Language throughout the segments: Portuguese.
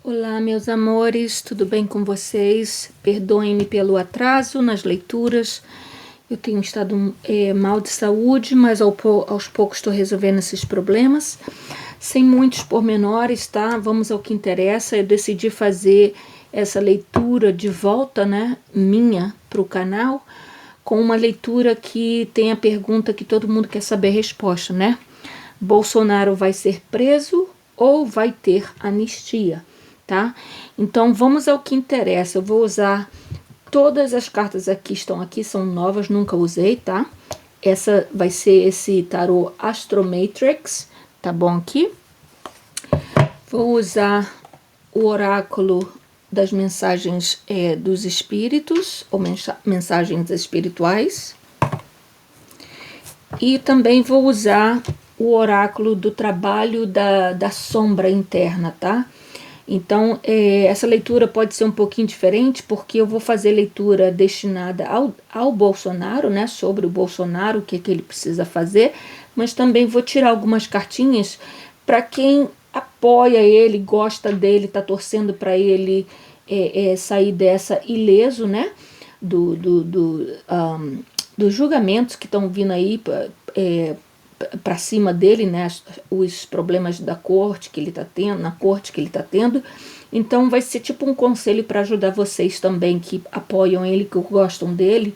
Olá, meus amores, tudo bem com vocês? Perdoem-me pelo atraso nas leituras. Eu tenho estado mal de saúde, mas aos poucos estou resolvendo esses problemas. Sem muitos pormenores, tá? Vamos ao que interessa. Eu decidi fazer essa leitura de volta, né, minha, para o canal, com uma leitura que tem a pergunta que todo mundo quer saber a resposta, né? Bolsonaro vai ser preso ou vai ter anistia? Tá? Então vamos ao que interessa. Eu vou usar todas as cartas aqui, estão aqui, são novas, nunca usei, tá? Essa vai ser esse tarô Astromatrix, tá bom aqui? Vou usar o oráculo das mensagens dos espíritos, ou mensagens espirituais. E também vou usar o oráculo do trabalho da sombra interna, tá? Então, essa leitura pode ser um pouquinho diferente, porque eu vou fazer leitura destinada ao Bolsonaro, né, sobre o Bolsonaro, o que ele precisa fazer, mas também vou tirar algumas cartinhas para quem apoia ele, gosta dele, está torcendo para ele sair dessa ileso, né, dos julgamentos que estão vindo aí para cima dele, né, os problemas da corte que ele está tendo, na corte que ele está tendo. Então vai ser tipo um conselho para ajudar vocês também que apoiam ele, que gostam dele,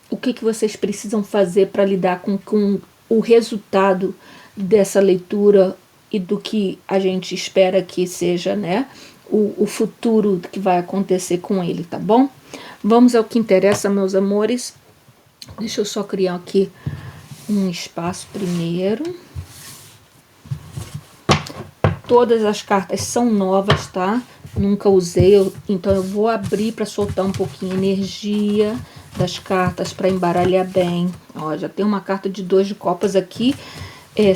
o que vocês precisam fazer para lidar com o resultado dessa leitura e do que a gente espera que seja, né, o futuro que vai acontecer com ele, tá bom? Vamos ao que interessa, meus amores. Deixa eu só criar aqui um espaço primeiro. Todas as cartas são novas, tá? Nunca usei, então eu vou abrir para soltar um pouquinho a energia das cartas para embaralhar bem. Ó, já tem uma carta de 2 de copas aqui,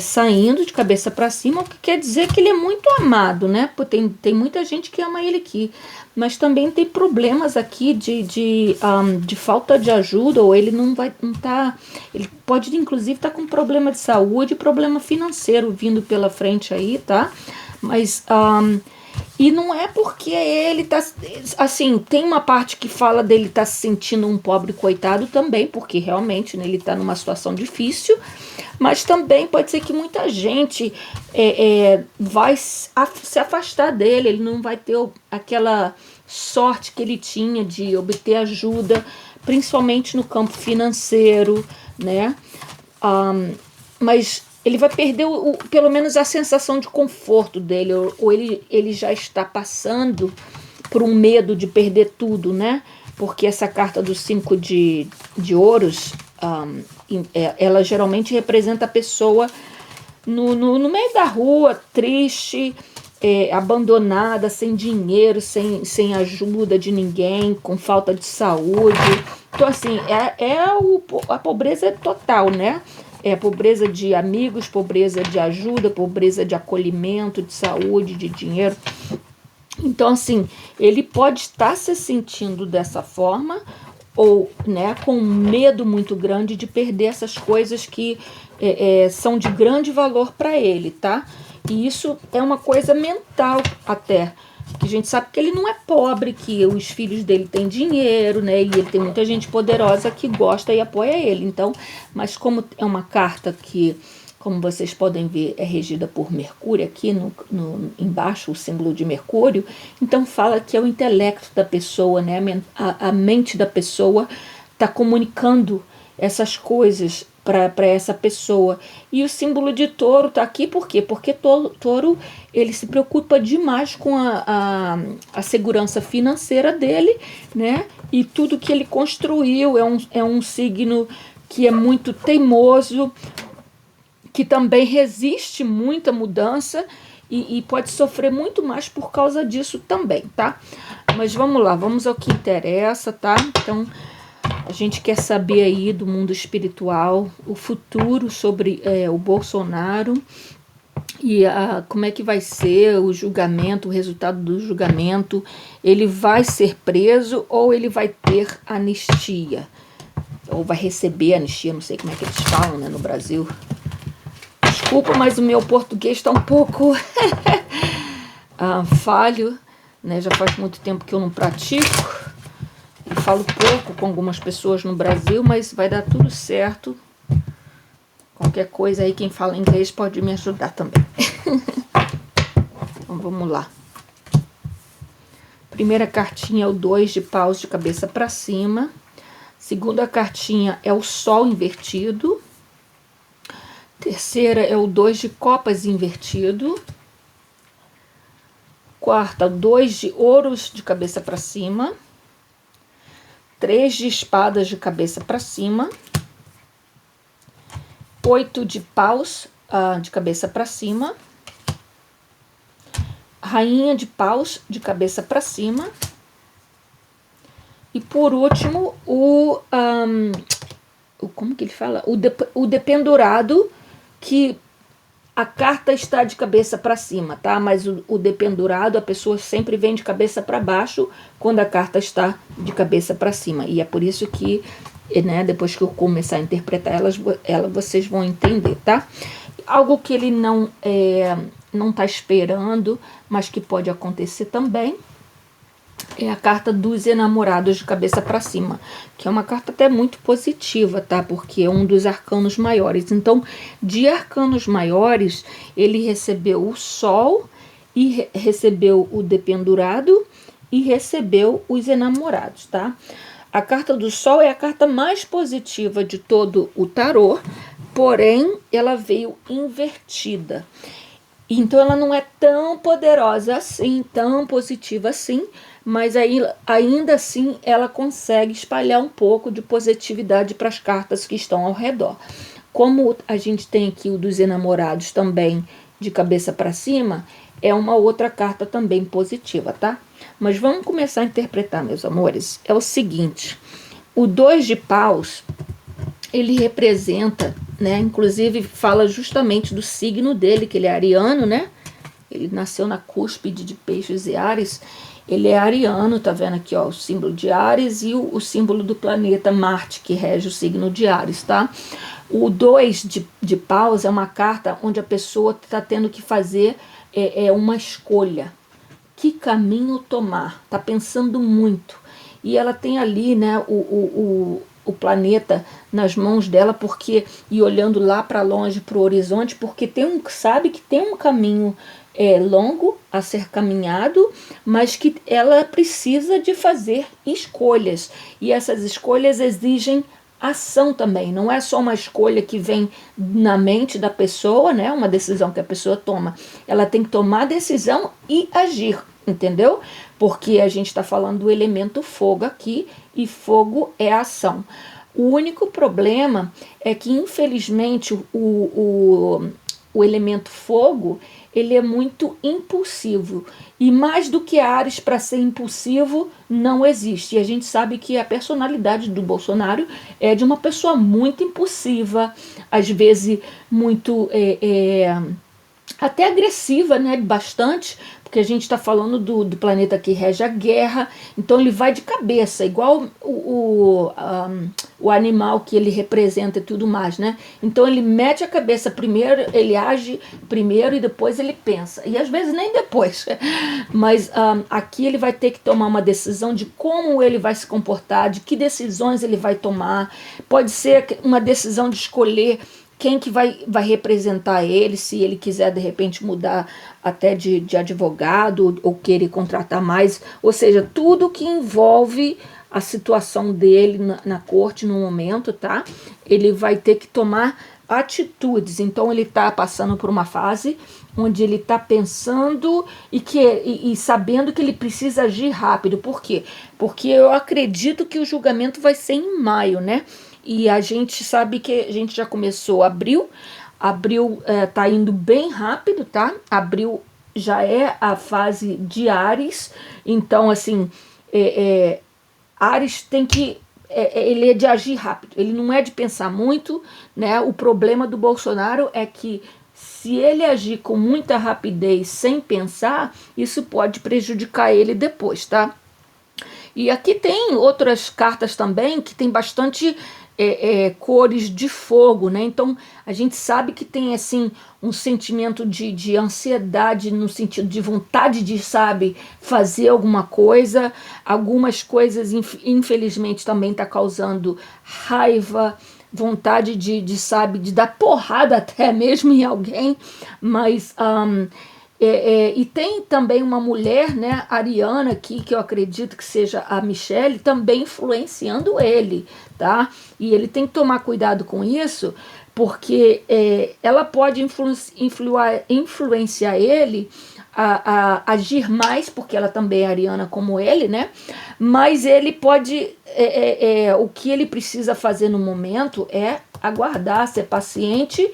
saindo de cabeça para cima, o que quer dizer que ele é muito amado, né? Tem muita gente que ama ele aqui, mas também tem problemas aqui de falta de ajuda, ou ele não tá, ele pode inclusive estar com problema de saúde, problema financeiro vindo pela frente aí, tá? Mas e não é porque ele tá, assim, tem uma parte que fala dele tá se sentindo um pobre coitado também, porque realmente, né, ele tá numa situação difícil, mas também pode ser que muita gente vai se afastar dele, ele não vai ter aquela sorte que ele tinha de obter ajuda, principalmente no campo financeiro, né? Mas ele vai perder pelo menos a sensação de conforto dele, ou ele já está passando por um medo de perder tudo, né? Porque essa carta dos 5 de ouros, ela geralmente representa a pessoa no meio da rua, triste, abandonada, sem dinheiro, sem ajuda de ninguém, com falta de saúde. Então, assim, a pobreza total, né? É pobreza de amigos, pobreza de ajuda, pobreza de acolhimento, de saúde, de dinheiro. Então, assim, ele pode estar se sentindo dessa forma, ou, né, com um medo muito grande de perder essas coisas que são de grande valor para ele, tá? E isso é uma coisa mental até, que a gente sabe que ele não é pobre, que os filhos dele têm dinheiro, né? E ele tem muita gente poderosa que gosta e apoia ele. Então, mas como é uma carta que, como vocês podem ver, é regida por Mercúrio, aqui embaixo o símbolo de Mercúrio, então fala que é o intelecto da pessoa, né? A mente da pessoa está comunicando essas coisas para essa pessoa. E o símbolo de touro está aqui por quê? Porque touro ele se preocupa demais com a segurança financeira dele, né? E tudo que ele construiu é um signo que é muito teimoso, que também resiste muita mudança e pode sofrer muito mais por causa disso também, tá? Mas vamos lá, vamos ao que interessa, tá? Então, a gente quer saber aí do mundo espiritual, o futuro sobre o Bolsonaro e como é que vai ser o julgamento, o resultado do julgamento. Ele vai ser preso ou ele vai ter anistia? Ou vai receber anistia, não sei como é que eles falam, né, no Brasil. Desculpa, mas o meu português está um pouco falho, né? Já faz muito tempo que eu não pratico e falo pouco com algumas pessoas no Brasil, mas vai dar tudo certo. Qualquer coisa aí, quem fala inglês pode me ajudar também. Então vamos lá. Primeira cartinha é o 2 de paus de cabeça para cima. Segunda cartinha é o sol invertido. Terceira é o 2 de copas invertido. Quarta, 2 de ouros de cabeça para cima. 3 de espadas de cabeça para cima. 8 de paus de cabeça para cima. Rainha de paus de cabeça para cima. E por último, como que ele fala? O dependurado, que a carta está de cabeça para cima, tá? Mas o dependurado, a pessoa sempre vem de cabeça para baixo quando a carta está de cabeça para cima. E é por isso que, né, depois que eu começar a interpretar vocês vão entender, tá? Algo que ele não está esperando, mas que pode acontecer também, é a carta dos enamorados de cabeça para cima, que é uma carta até muito positiva, tá? Porque é um dos arcanos maiores. Então, de arcanos maiores, ele recebeu o sol, e recebeu o dependurado, e recebeu os enamorados, tá? A carta do sol é a carta mais positiva de todo o tarô, porém, ela veio invertida. Então, ela não é tão poderosa assim, tão positiva assim, mas aí, ainda assim ela consegue espalhar um pouco de positividade para as cartas que estão ao redor. Como a gente tem aqui o dos enamorados também de cabeça para cima, é uma outra carta também positiva, tá? Mas vamos começar a interpretar, meus amores. É o seguinte, o 2 de paus, ele representa, né? Inclusive fala justamente do signo dele, que ele é ariano, né? Ele nasceu na cúspide de Peixes e Áries. Ele é ariano, tá vendo aqui, ó, o símbolo de Áries e o símbolo do planeta Marte, que rege o signo de Áries, tá? O 2 de paus é uma carta onde a pessoa está tendo que fazer uma escolha. Que caminho tomar? Tá pensando muito. E ela tem ali, né, o planeta nas mãos dela, porque, e olhando lá para longe, para o horizonte, porque sabe que tem um caminho longo a ser caminhado, mas que ela precisa de fazer escolhas, e essas escolhas exigem ação também, não é só uma escolha que vem na mente da pessoa, né? Uma decisão que a pessoa toma, ela tem que tomar a decisão e agir, entendeu? Porque a gente está falando do elemento fogo aqui, e fogo é ação. O único problema é que, infelizmente, o elemento fogo, ele é muito impulsivo. E mais do que Áries, para ser impulsivo, não existe. E a gente sabe que a personalidade do Bolsonaro é de uma pessoa muito impulsiva, às vezes muito até agressiva, né? Bastante, porque a gente está falando do planeta que rege a guerra, então ele vai de cabeça, igual o animal que ele representa e tudo mais, né? Então ele mete a cabeça primeiro, ele age primeiro e depois ele pensa, e às vezes nem depois, mas aqui ele vai ter que tomar uma decisão de como ele vai se comportar, de que decisões ele vai tomar. Pode ser uma decisão de escolher quem que vai representar ele, se ele quiser de repente mudar até de advogado ou querer contratar mais, ou seja, tudo que envolve a situação dele na corte no momento, tá? Ele vai ter que tomar atitudes. Então ele está passando por uma fase onde ele está pensando e sabendo que ele precisa agir rápido. Por quê? Porque eu acredito que o julgamento vai ser em maio, né? E a gente sabe que a gente já começou abril tá indo bem rápido, tá? Abril já é a fase de Áries, então assim, Áries tem que, ele é de agir rápido, ele não é de pensar muito, né? O problema do Bolsonaro é que se ele agir com muita rapidez, sem pensar, isso pode prejudicar ele depois, tá? E aqui tem outras cartas também que tem bastante cores de fogo, né? Então a gente sabe que tem assim um sentimento de ansiedade no sentido de vontade de, sabe, fazer alguma coisa. Algumas coisas, infelizmente, também está causando raiva, vontade sabe, de dar porrada até mesmo em alguém, mas e tem também uma mulher, né, ariana aqui, que eu acredito que seja a Michelle, também influenciando ele, tá? E ele tem que tomar cuidado com isso, porque ela pode influenciar ele a agir mais, porque ela também é ariana como ele, né? Mas ele pode, o que ele precisa fazer no momento é aguardar, ser paciente,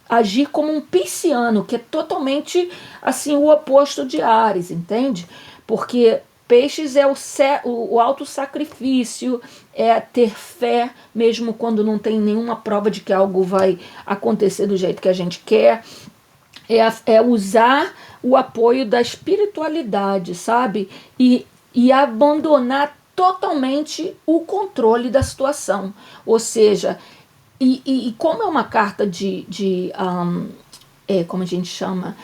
agir como um pisciano, que é totalmente assim o oposto de Áries, entende? Porque Peixes é o auto-sacrifício, é ter fé, mesmo quando não tem nenhuma prova de que algo vai acontecer do jeito que a gente quer, é usar o apoio da espiritualidade, sabe? E abandonar totalmente o controle da situação. Ou seja, e como é uma carta como a gente chama,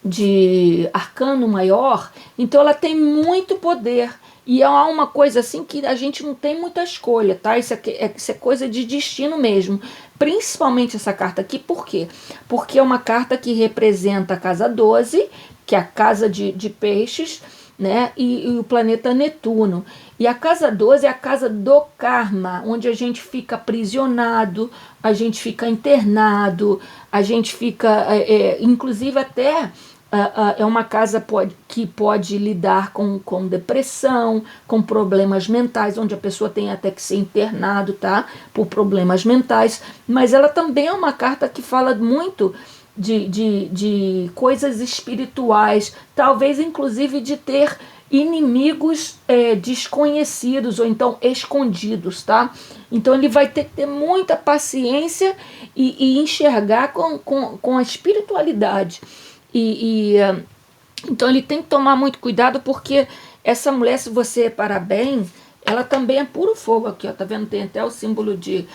de arcano maior, então ela tem muito poder. E há uma coisa assim que a gente não tem muita escolha, tá? Isso é coisa de destino mesmo. Principalmente essa carta aqui, por quê? Porque é uma carta que representa a casa 12, que é a casa de peixes, né? E o planeta Netuno. E a casa 12 é a casa do karma, onde a gente fica aprisionado, a gente fica internado, a gente fica, inclusive até é uma casa que pode lidar com depressão, com problemas mentais, onde a pessoa tem até que ser internado, tá? Por problemas mentais. Mas ela também é uma carta que fala muito de coisas espirituais, talvez inclusive de ter inimigos desconhecidos ou então escondidos, tá? Então ele vai ter que ter muita paciência e enxergar com a espiritualidade. Então ele tem que tomar muito cuidado, porque essa mulher, se você reparar bem, ela também é puro fogo aqui, ó, tá vendo? Tem até o símbolo de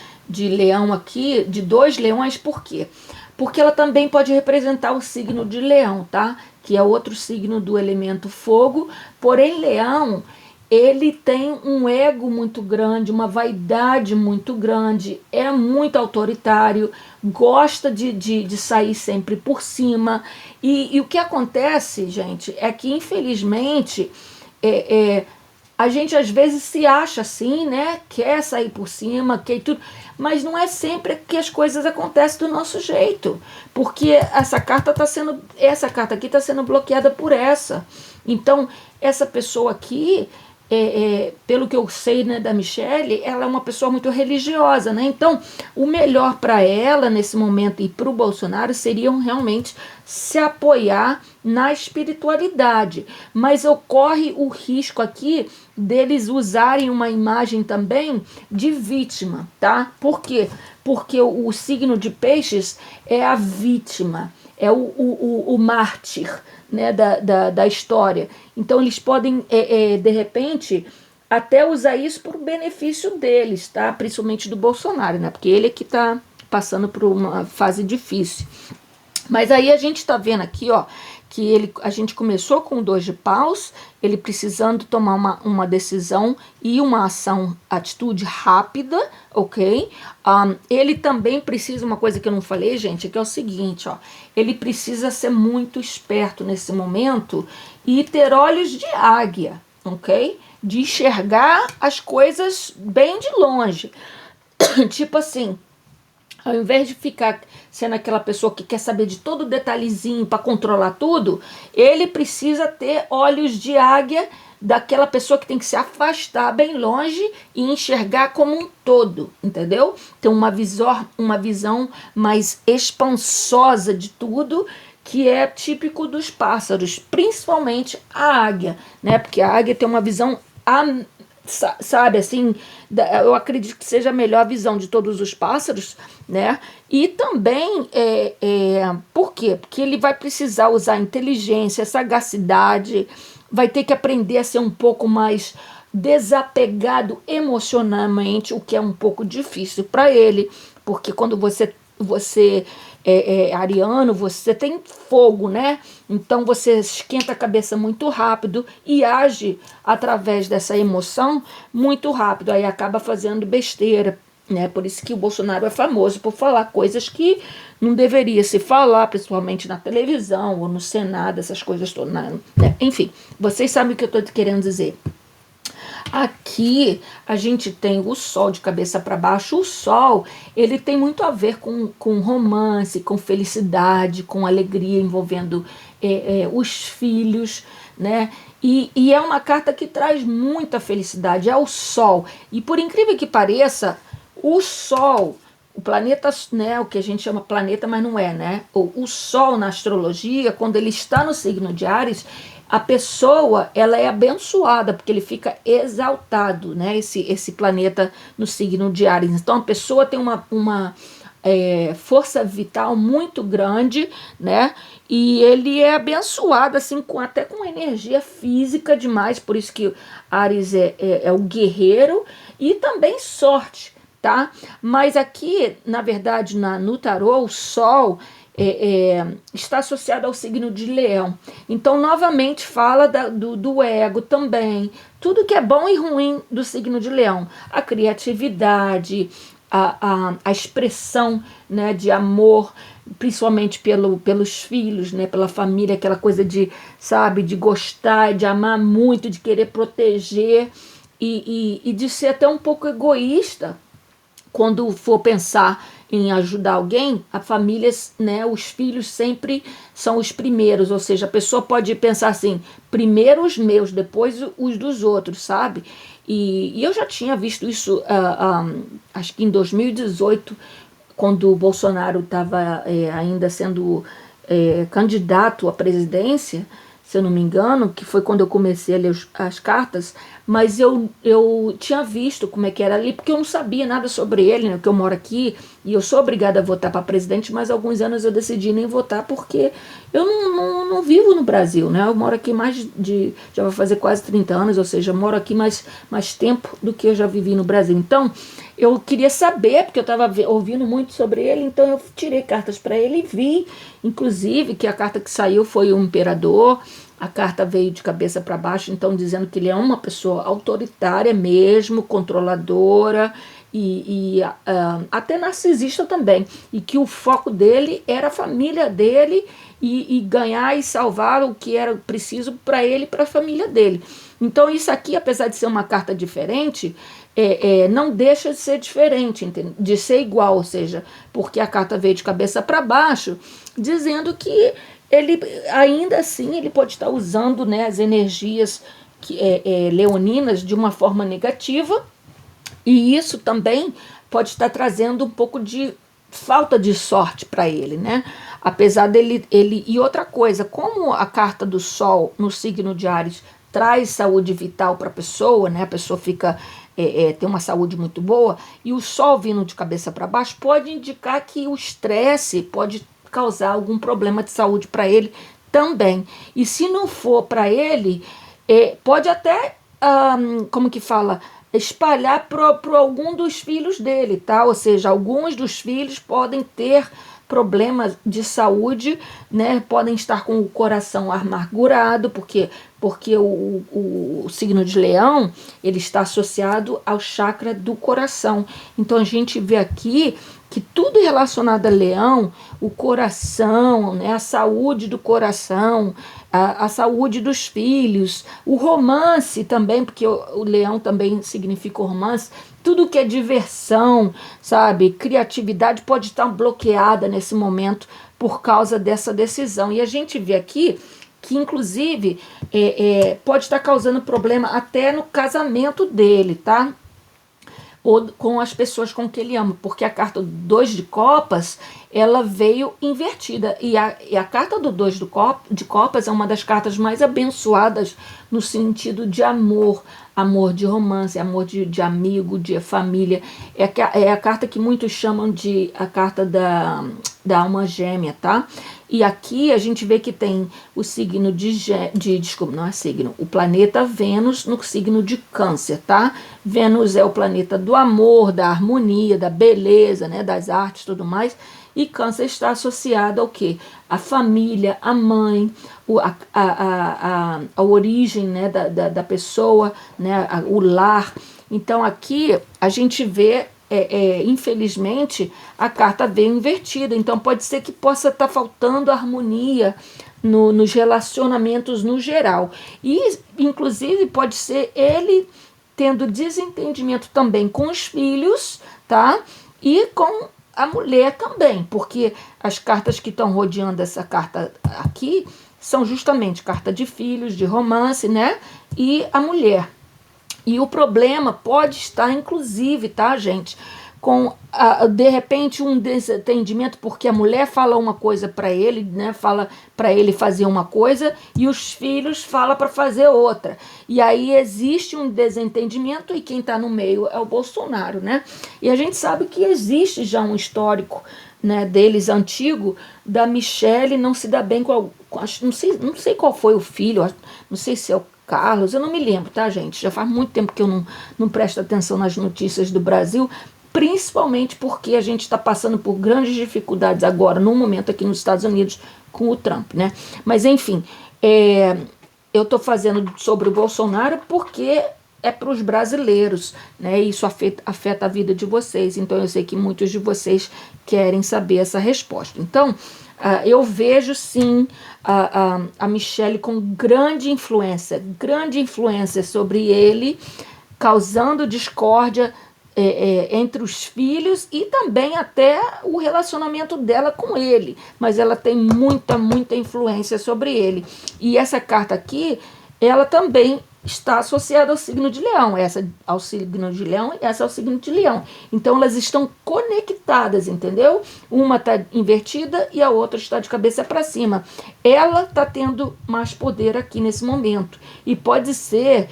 leão aqui, de 2 leões, por quê? Porque ela também pode representar o signo de leão, tá? Que é outro signo do elemento fogo, porém leão, ele tem um ego muito grande, uma vaidade muito grande, é muito autoritário, gosta de sair sempre por cima. E o que acontece, gente, é que infelizmente a gente às vezes se acha assim, né? Quer sair por cima, quer tudo, mas não é sempre que as coisas acontecem do nosso jeito, porque essa carta aqui está sendo bloqueada por essa. Então essa pessoa aqui, pelo que eu sei, né, da Michelle, ela é uma pessoa muito religiosa, né? Então, o melhor para ela nesse momento e para o Bolsonaro seriam realmente se apoiar na espiritualidade. Mas ocorre o risco aqui deles usarem uma imagem também de vítima, tá? Por quê? Porque o signo de peixes é a vítima, é o mártir, né, da história. Então eles podem, de repente, até usar isso para o benefício deles, tá? Principalmente do Bolsonaro, né? Porque ele é que está passando por uma fase difícil. Mas aí a gente está vendo aqui, ó, que a gente começou com 2 de paus, ele precisando tomar uma decisão e uma atitude rápida, ok? Ele também precisa, uma coisa que eu não falei, gente, que é o seguinte, ó, ele precisa ser muito esperto nesse momento e ter olhos de águia, ok? De enxergar as coisas bem de longe. Tipo assim, ao invés de ficar sendo aquela pessoa que quer saber de todo detalhezinho para controlar tudo, ele precisa ter olhos de águia, daquela pessoa que tem que se afastar bem longe e enxergar como um todo, entendeu? Ter uma visão mais expansosa de tudo, que é típico dos pássaros, principalmente a águia, né? Porque a águia tem uma visão, sabe, assim, eu acredito que seja a melhor visão de todos os pássaros, né? E também, por quê? Porque ele vai precisar usar inteligência, sagacidade, vai ter que aprender a ser um pouco mais desapegado emocionalmente, o que é um pouco difícil para ele, porque quando você é ariano, você tem fogo, né? Então você esquenta a cabeça muito rápido e age através dessa emoção muito rápido, aí acaba fazendo besteira, né? Por isso que o Bolsonaro é famoso por falar coisas que não deveria se falar, principalmente na televisão ou no Senado, essas coisas todas, né? Enfim, vocês sabem o que eu estou querendo dizer. Aqui a gente tem o sol de cabeça para baixo. O sol, ele tem muito a ver com romance, com felicidade, com alegria envolvendo os filhos, né? E é uma carta que traz muita felicidade, é o sol. E por incrível que pareça, o sol, o planeta, né, o que a gente chama planeta, mas não é, né? O sol na astrologia, quando ele está no signo de Áries, a pessoa ela é abençoada porque ele fica exaltado, né? Esse planeta no signo de Áries. Então a pessoa tem uma força vital muito grande, né? E ele é abençoado assim até com energia física demais. Por isso que Áries é o guerreiro e também sorte, tá? Mas aqui, na verdade, no tarô, o Sol está associado ao signo de Leão. Então, novamente, fala do ego também. Tudo que é bom e ruim do signo de Leão. A criatividade, a expressão, né, de amor, principalmente pelos filhos, né, pela família, aquela coisa de, sabe, de gostar, de amar muito, de querer proteger e de ser até um pouco egoísta quando for pensar em ajudar alguém, a família, né, os filhos sempre são os primeiros, ou seja, a pessoa pode pensar assim, primeiro os meus, depois os dos outros, sabe? E eu já tinha visto isso, acho que em 2018, quando o Bolsonaro estava ainda sendo candidato à presidência, se eu não me engano, que foi quando eu comecei a ler as cartas, mas eu tinha visto como é que era ali, porque eu não sabia nada sobre ele, né, porque eu moro aqui e eu sou obrigada a votar para presidente, mas há alguns anos eu decidi nem votar porque eu não vivo no Brasil, né? Eu moro aqui já vai fazer quase 30 anos, ou seja, eu moro aqui mais tempo do que eu já vivi no Brasil. Então, eu queria saber, porque eu estava ouvindo muito sobre ele, então eu tirei cartas para ele e vi, inclusive, que a carta que saiu foi o Imperador. A carta veio de cabeça para baixo, então dizendo que ele é uma pessoa autoritária mesmo, controladora até narcisista também. E que o foco dele era a família dele e ganhar e salvar o que era preciso para ele e para a família dele. Então isso aqui, apesar de ser uma carta diferente, não deixa de ser diferente, de ser igual, ou seja, porque a carta veio de cabeça para baixo, dizendo que ele ainda assim ele pode estar usando, né, as energias leoninas de uma forma negativa, e isso também pode estar trazendo um pouco de falta de sorte para ele, né? Apesar dele e outra coisa, como a carta do Sol no signo de Áries traz saúde vital para a pessoa, né? A pessoa fica tem uma saúde muito boa, e o Sol vindo de cabeça para baixo pode indicar que o estresse pode causar algum problema de saúde para ele também. E se não for para ele, pode até, como que fala, espalhar para algum dos filhos dele, tá? Ou seja, alguns dos filhos podem ter problemas de saúde, né? Podem estar com o coração amargurado, porque o signo de Leão ele está associado ao chakra do coração. Então a gente vê aqui que tudo relacionado a Leão, o coração, né, a saúde do coração, a saúde dos filhos, o romance também, porque o Leão também significa romance, tudo que é diversão, sabe, criatividade pode estar bloqueada nesse momento por causa dessa decisão. E a gente vê aqui que inclusive pode estar causando problema até no casamento dele, tá? Ou com as pessoas com que ele ama, porque a carta 2 de copas ela veio invertida. E a carta do 2 de copas é uma das cartas mais abençoadas no sentido de amor, amor de romance, amor de amigo, de família. É a carta que muitos chamam de a carta da alma gêmea, tá? E aqui a gente vê que tem o signo desculpa, não é signo, o planeta Vênus no signo de Câncer, tá? Vênus é o planeta do amor, da harmonia, da beleza, né, das artes e tudo mais. E Câncer está associado ao quê? A família, a mãe, a origem, né, da pessoa, né, o lar. Então aqui a gente vê, infelizmente, a carta veio invertida. Então pode ser que possa estar faltando harmonia nos relacionamentos no geral. E, inclusive, pode ser ele tendo desentendimento também com os filhos, tá? E com a mulher também, porque as cartas que estão rodeando essa carta aqui são justamente carta de filhos, de romance, né? E a mulher. E o problema pode estar, inclusive, tá, gente, com, de repente, um desentendimento, porque a mulher fala uma coisa para ele, né, fala para ele fazer uma coisa, e os filhos falam para fazer outra. E aí existe um desentendimento, e quem está no meio é o Bolsonaro, né? E a gente sabe que existe já um histórico, né, deles antigo, da Michelle não se dá bem com não sei qual foi o filho, não sei se é o Carlos, eu não me lembro, tá, gente? Já faz muito tempo que eu não presto atenção nas notícias do Brasil, principalmente porque a gente está passando por grandes dificuldades agora, no momento aqui nos Estados Unidos, com o Trump, né? Mas, enfim, eu estou fazendo sobre o Bolsonaro porque é para os brasileiros, né? Isso afeta a vida de vocês, então eu sei que muitos de vocês querem saber essa resposta. Então, eu vejo sim a Michelle com grande influência sobre ele, causando discórdia entre os filhos e também até o relacionamento dela com ele. Mas ela tem muita influência sobre ele. E essa carta aqui, ela também está associada ao signo de Leão, essa ao signo de Leão e essa ao signo de Leão. Então elas estão conectadas, entendeu? Uma está invertida e a outra está de cabeça para cima. Ela está tendo mais poder aqui nesse momento. E pode ser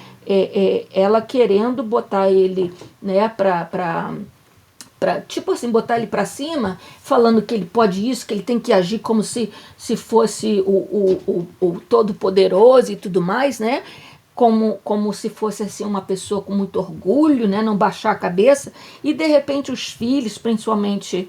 ela querendo botar ele, né, tipo assim, botar ele para cima, falando que ele pode isso, que ele tem que agir como se fosse o todo-poderoso e tudo mais, né? Como se fosse assim uma pessoa com muito orgulho, né? Não baixar a cabeça, e de repente os filhos, principalmente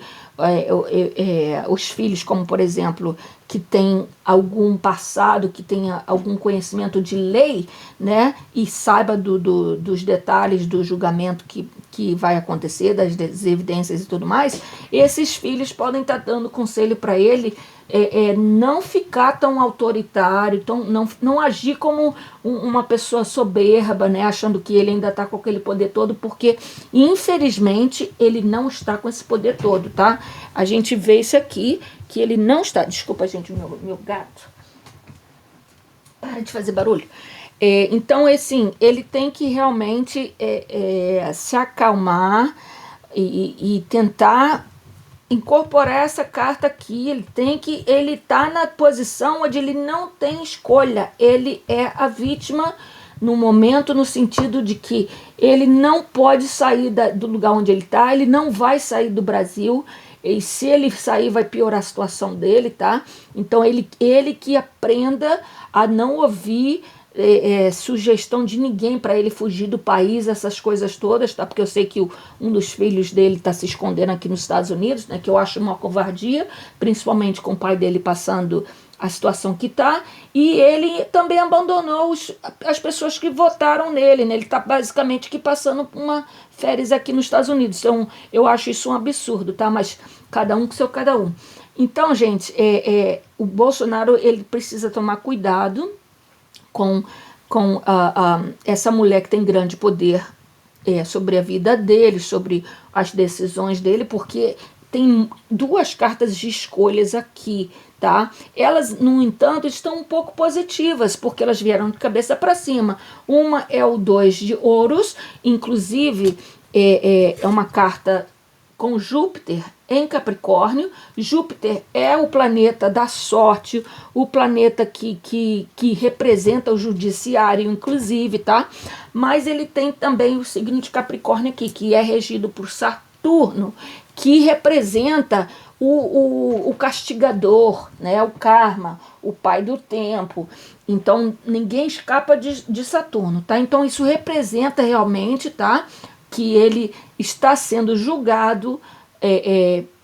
os filhos, como por exemplo, que tem algum passado, que tenha algum conhecimento de lei, né? E saiba dos detalhes do julgamento que vai acontecer, das evidências e tudo mais, esses filhos podem estar dando conselho para ele, não ficar tão autoritário, não agir como uma pessoa soberba, né, achando que ele ainda está com aquele poder todo, porque infelizmente ele não está com esse poder todo, tá? A gente vê isso aqui, que ele não está. Desculpa, gente, o meu gato. Para de fazer barulho. Então, assim, ele tem que realmente se acalmar e tentar incorporar essa carta aqui. Ele está na posição onde ele não tem escolha. Ele é a vítima no momento, no sentido de que ele não pode sair do lugar onde ele está, ele não vai sair do Brasil, e se ele sair vai piorar a situação dele, tá? Então ele que aprenda a não ouvir sugestão de ninguém para ele fugir do país, essas coisas todas, tá? Porque eu sei que um dos filhos dele está se escondendo aqui nos Estados Unidos, né? Que eu acho uma covardia, principalmente com o pai dele passando a situação que está, e ele também abandonou as pessoas que votaram nele, né? Ele está basicamente aqui passando uma férias aqui nos Estados Unidos. Então eu acho isso um absurdo, tá? Mas cada um com seu cada um. Então, gente, o Bolsonaro, ele precisa tomar cuidado com essa mulher que tem grande poder sobre a vida dele, sobre as decisões dele, porque tem duas cartas de escolhas aqui, tá? Elas, no entanto, estão um pouco positivas, porque elas vieram de cabeça para cima. Uma é o 2 de ouros, inclusive é uma carta com Júpiter em Capricórnio. Júpiter é o planeta da sorte, o planeta que representa o judiciário, inclusive, tá? Mas ele tem também o signo de Capricórnio aqui, que é regido por Saturno, que representa o castigador, né? O karma, o pai do tempo. Então, ninguém escapa de Saturno, tá? Então, isso representa realmente, tá? Que ele está sendo julgado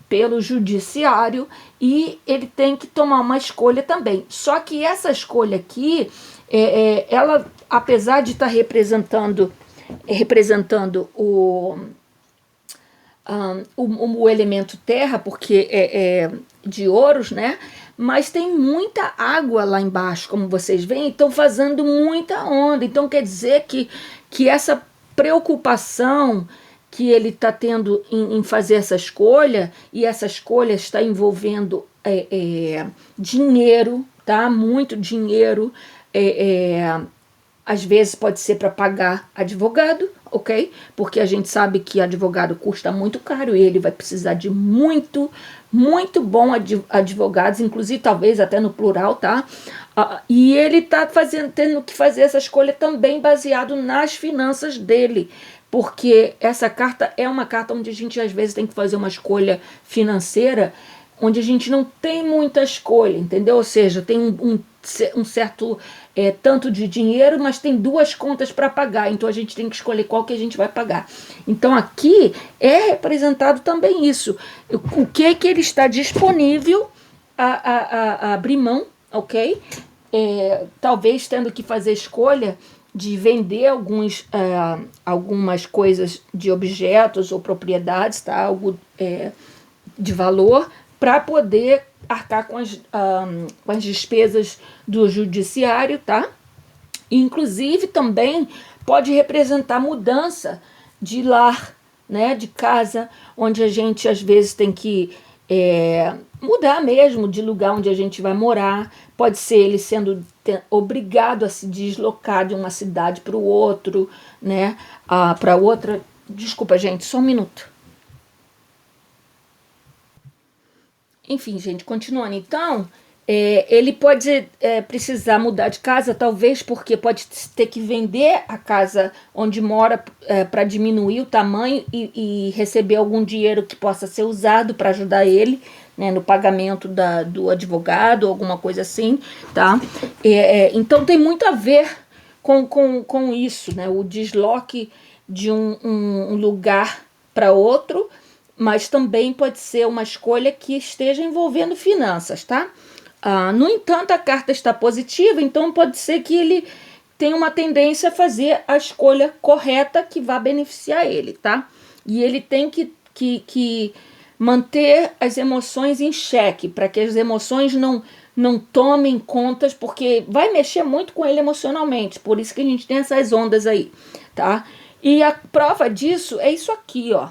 pelo judiciário e ele tem que tomar uma escolha também. Só que essa escolha aqui, ela, apesar de estar representando o elemento terra, porque é de ouros, né? Mas tem muita água lá embaixo, como vocês veem, estão fazendo muita onda. Então quer dizer que essa preocupação que ele está tendo em fazer essa escolha, e essa escolha está envolvendo dinheiro, tá? Muito dinheiro, às vezes pode ser para pagar advogado, ok? Porque a gente sabe que advogado custa muito caro e ele vai precisar de muito bom advogados, inclusive talvez até no plural, tá? E ele está tendo que fazer essa escolha também baseado nas finanças dele, porque essa carta é uma carta onde a gente às vezes tem que fazer uma escolha financeira onde a gente não tem muita escolha, entendeu? Ou seja, tem um certo tanto de dinheiro, mas tem duas contas para pagar, então a gente tem que escolher qual que a gente vai pagar. Então aqui é representado também isso, o que ele está disponível a abrir mão, ok? Talvez tendo que fazer escolha de vender algumas coisas de objetos ou propriedades, tá? Algo de valor, para poder arcar com as despesas do judiciário, tá? Inclusive também pode representar mudança de lar, né, de casa, onde a gente às vezes tem que mudar mesmo de lugar onde a gente vai morar. Pode ser ele sendo obrigado a se deslocar de uma cidade para o outro, né, para outra. Desculpa, gente, só um minuto. Enfim, gente, continuando. Então, ele pode precisar mudar de casa, talvez porque pode ter que vender a casa onde mora para diminuir o tamanho e receber algum dinheiro que possa ser usado para ajudar ele, né, no pagamento do advogado, alguma coisa assim, tá? Então, tem muito a ver com isso, né? O desloque de um lugar para outro, mas também pode ser uma escolha que esteja envolvendo finanças, tá? No entanto, a carta está positiva, então pode ser que ele tenha uma tendência a fazer a escolha correta que vai beneficiar ele, tá? E ele tem que manter as emoções em xeque, para que as emoções não tomem contas, porque vai mexer muito com ele emocionalmente, por isso que a gente tem essas ondas aí, tá? E a prova disso é isso aqui, ó,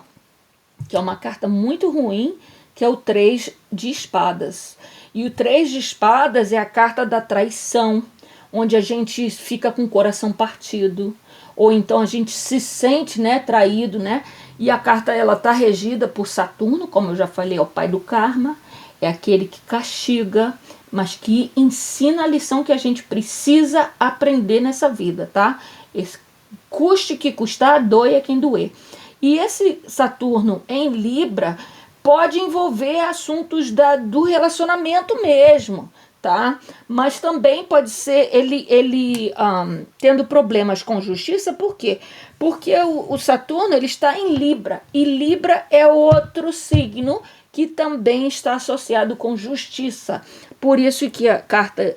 que é uma carta muito ruim, que é o 3 de espadas. E o 3 de espadas é a carta da traição, onde a gente fica com o coração partido, ou então a gente se sente, né, traído, né? E a carta, ela tá regida por Saturno, como eu já falei, é o pai do karma, é aquele que castiga, mas que ensina a lição que a gente precisa aprender nessa vida, tá? Custe que custar, doia quem doer. E esse Saturno em Libra pode envolver assuntos do relacionamento mesmo, tá? Mas também pode ser ele tendo problemas com justiça. Por quê? Porque o Saturno ele está em Libra, e Libra é outro signo que também está associado com justiça. Por isso que a carta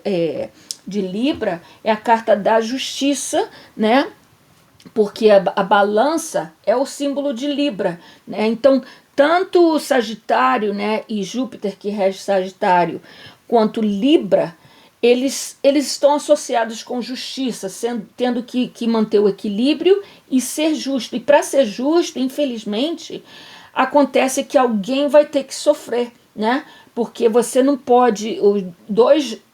de Libra é a carta da justiça, né? Porque a balança é o símbolo de Libra, né? Então, tanto o Sagitário, né, e Júpiter, que rege Sagitário, quanto Libra, eles estão associados com justiça, tendo que manter o equilíbrio e ser justo. E para ser justo, infelizmente, acontece que alguém vai ter que sofrer, né? Porque você não pode, os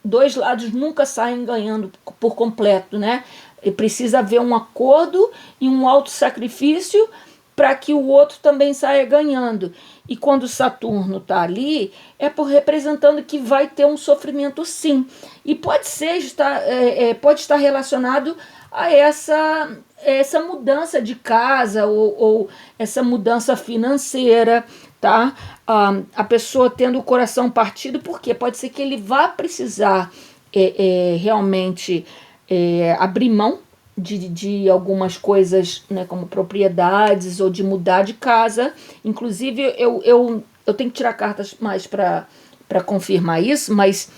dois lados nunca saem ganhando por completo, né? E precisa haver um acordo e um autossacrifício para que o outro também saia ganhando. E quando Saturno está ali, é por representando que vai ter um sofrimento sim. E pode estar relacionado a essa mudança de casa ou essa mudança financeira, tá? A pessoa tendo o coração partido, porque pode ser que ele vá precisar realmente abrir mão de algumas coisas, né, como propriedades ou de mudar de casa. Inclusive, eu tenho que tirar cartas mais para confirmar isso, mas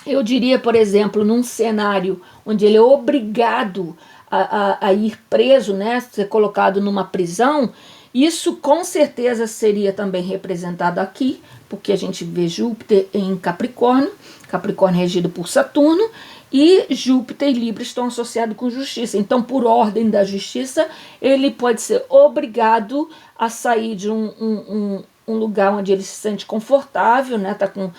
eu diria, por exemplo, num cenário onde ele é obrigado a ir preso, né, ser colocado numa prisão, isso com certeza seria também representado aqui, porque a gente vê Júpiter em Capricórnio, Capricórnio regido por Saturno, e Júpiter e Libra estão associados com justiça. Então, por ordem da justiça, ele pode ser obrigado a sair de um lugar onde ele se sente confortável, né? Tá com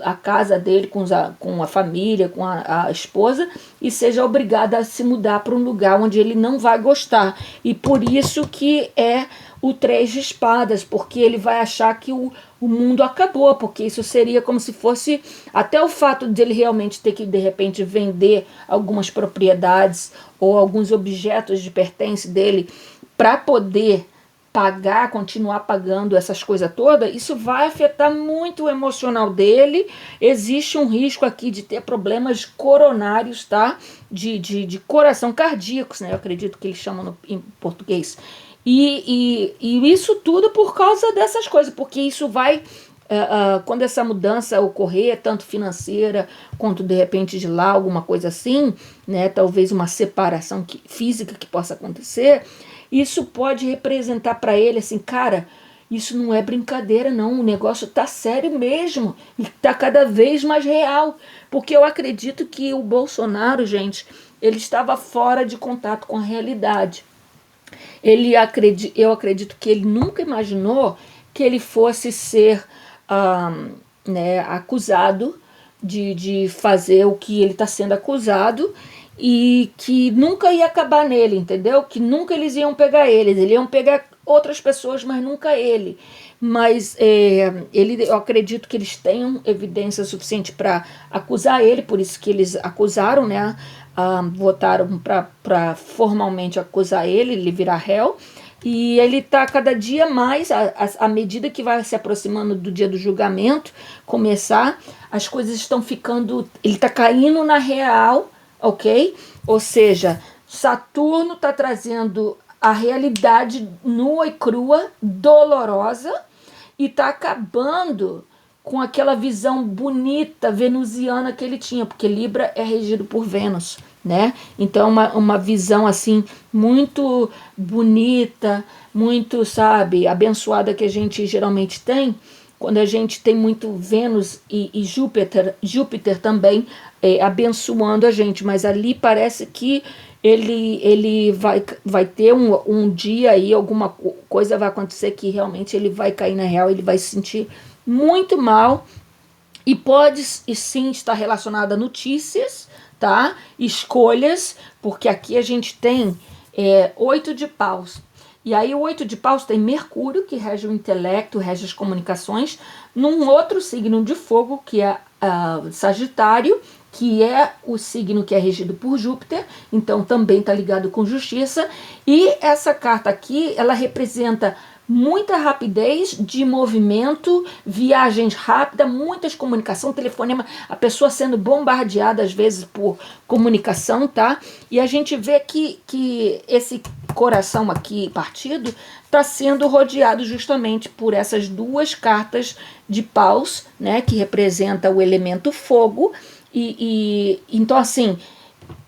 a casa dele, com a família, com a esposa, e seja obrigado a se mudar para um lugar onde ele não vai gostar. E por isso que é o 3 de espadas, porque ele vai achar que o mundo acabou, porque isso seria como se fosse até o fato de ele realmente ter que de repente vender algumas propriedades ou alguns objetos de pertence dele para poder pagar, continuar pagando essas coisas todas, isso vai afetar muito o emocional dele. Existe um risco aqui de ter problemas coronários, tá? De coração cardíacos, né? Eu acredito que eles chamam em português. E isso tudo por causa dessas coisas, porque isso vai, quando essa mudança ocorrer, tanto financeira quanto de repente de lá, alguma coisa assim, né, talvez uma separação física que possa acontecer, isso pode representar para ele assim, cara, isso não é brincadeira não, o negócio tá sério mesmo, e tá cada vez mais real, porque eu acredito que o Bolsonaro, gente, ele estava fora de contato com a realidade. Eu acredito que ele nunca imaginou que ele fosse ser né, acusado de fazer o que ele está sendo acusado e que nunca ia acabar nele, entendeu? Que nunca eles iam pegar eles iam pegar outras pessoas, mas nunca ele. Mas eu acredito que eles tenham evidência suficiente para acusar ele, por isso que eles acusaram, né? Votaram para formalmente acusar ele virar réu. E ele está cada dia mais, à medida que vai se aproximando do dia do julgamento, começar, as coisas estão ficando, ele está caindo na real, ok? Ou seja, Saturno está trazendo a realidade nua e crua, dolorosa, e está acabando com aquela visão bonita venusiana que ele tinha, porque Libra é regido por Vênus, né? Então uma visão assim muito bonita, muito, sabe, abençoada que a gente geralmente tem, quando a gente tem muito Vênus e Júpiter também abençoando a gente, mas ali parece que ele vai ter um dia aí, alguma coisa vai acontecer que realmente ele vai cair na real, ele vai se sentir muito mal e pode e sim estar relacionada a notícias, tá? Escolhas, porque aqui a gente tem 8 de paus. E aí o 8 de paus tem Mercúrio, que rege o intelecto, rege as comunicações, num outro signo de fogo, que é Sagitário, que é o signo que é regido por Júpiter, então também está ligado com justiça. E essa carta aqui, ela representa muita rapidez de movimento, viagens rápidas, muitas comunicação, telefonema, a pessoa sendo bombardeada às vezes por comunicação, tá? E a gente vê que esse coração aqui partido está sendo rodeado justamente por essas duas cartas de paus, né? Que representa o elemento fogo. Então assim,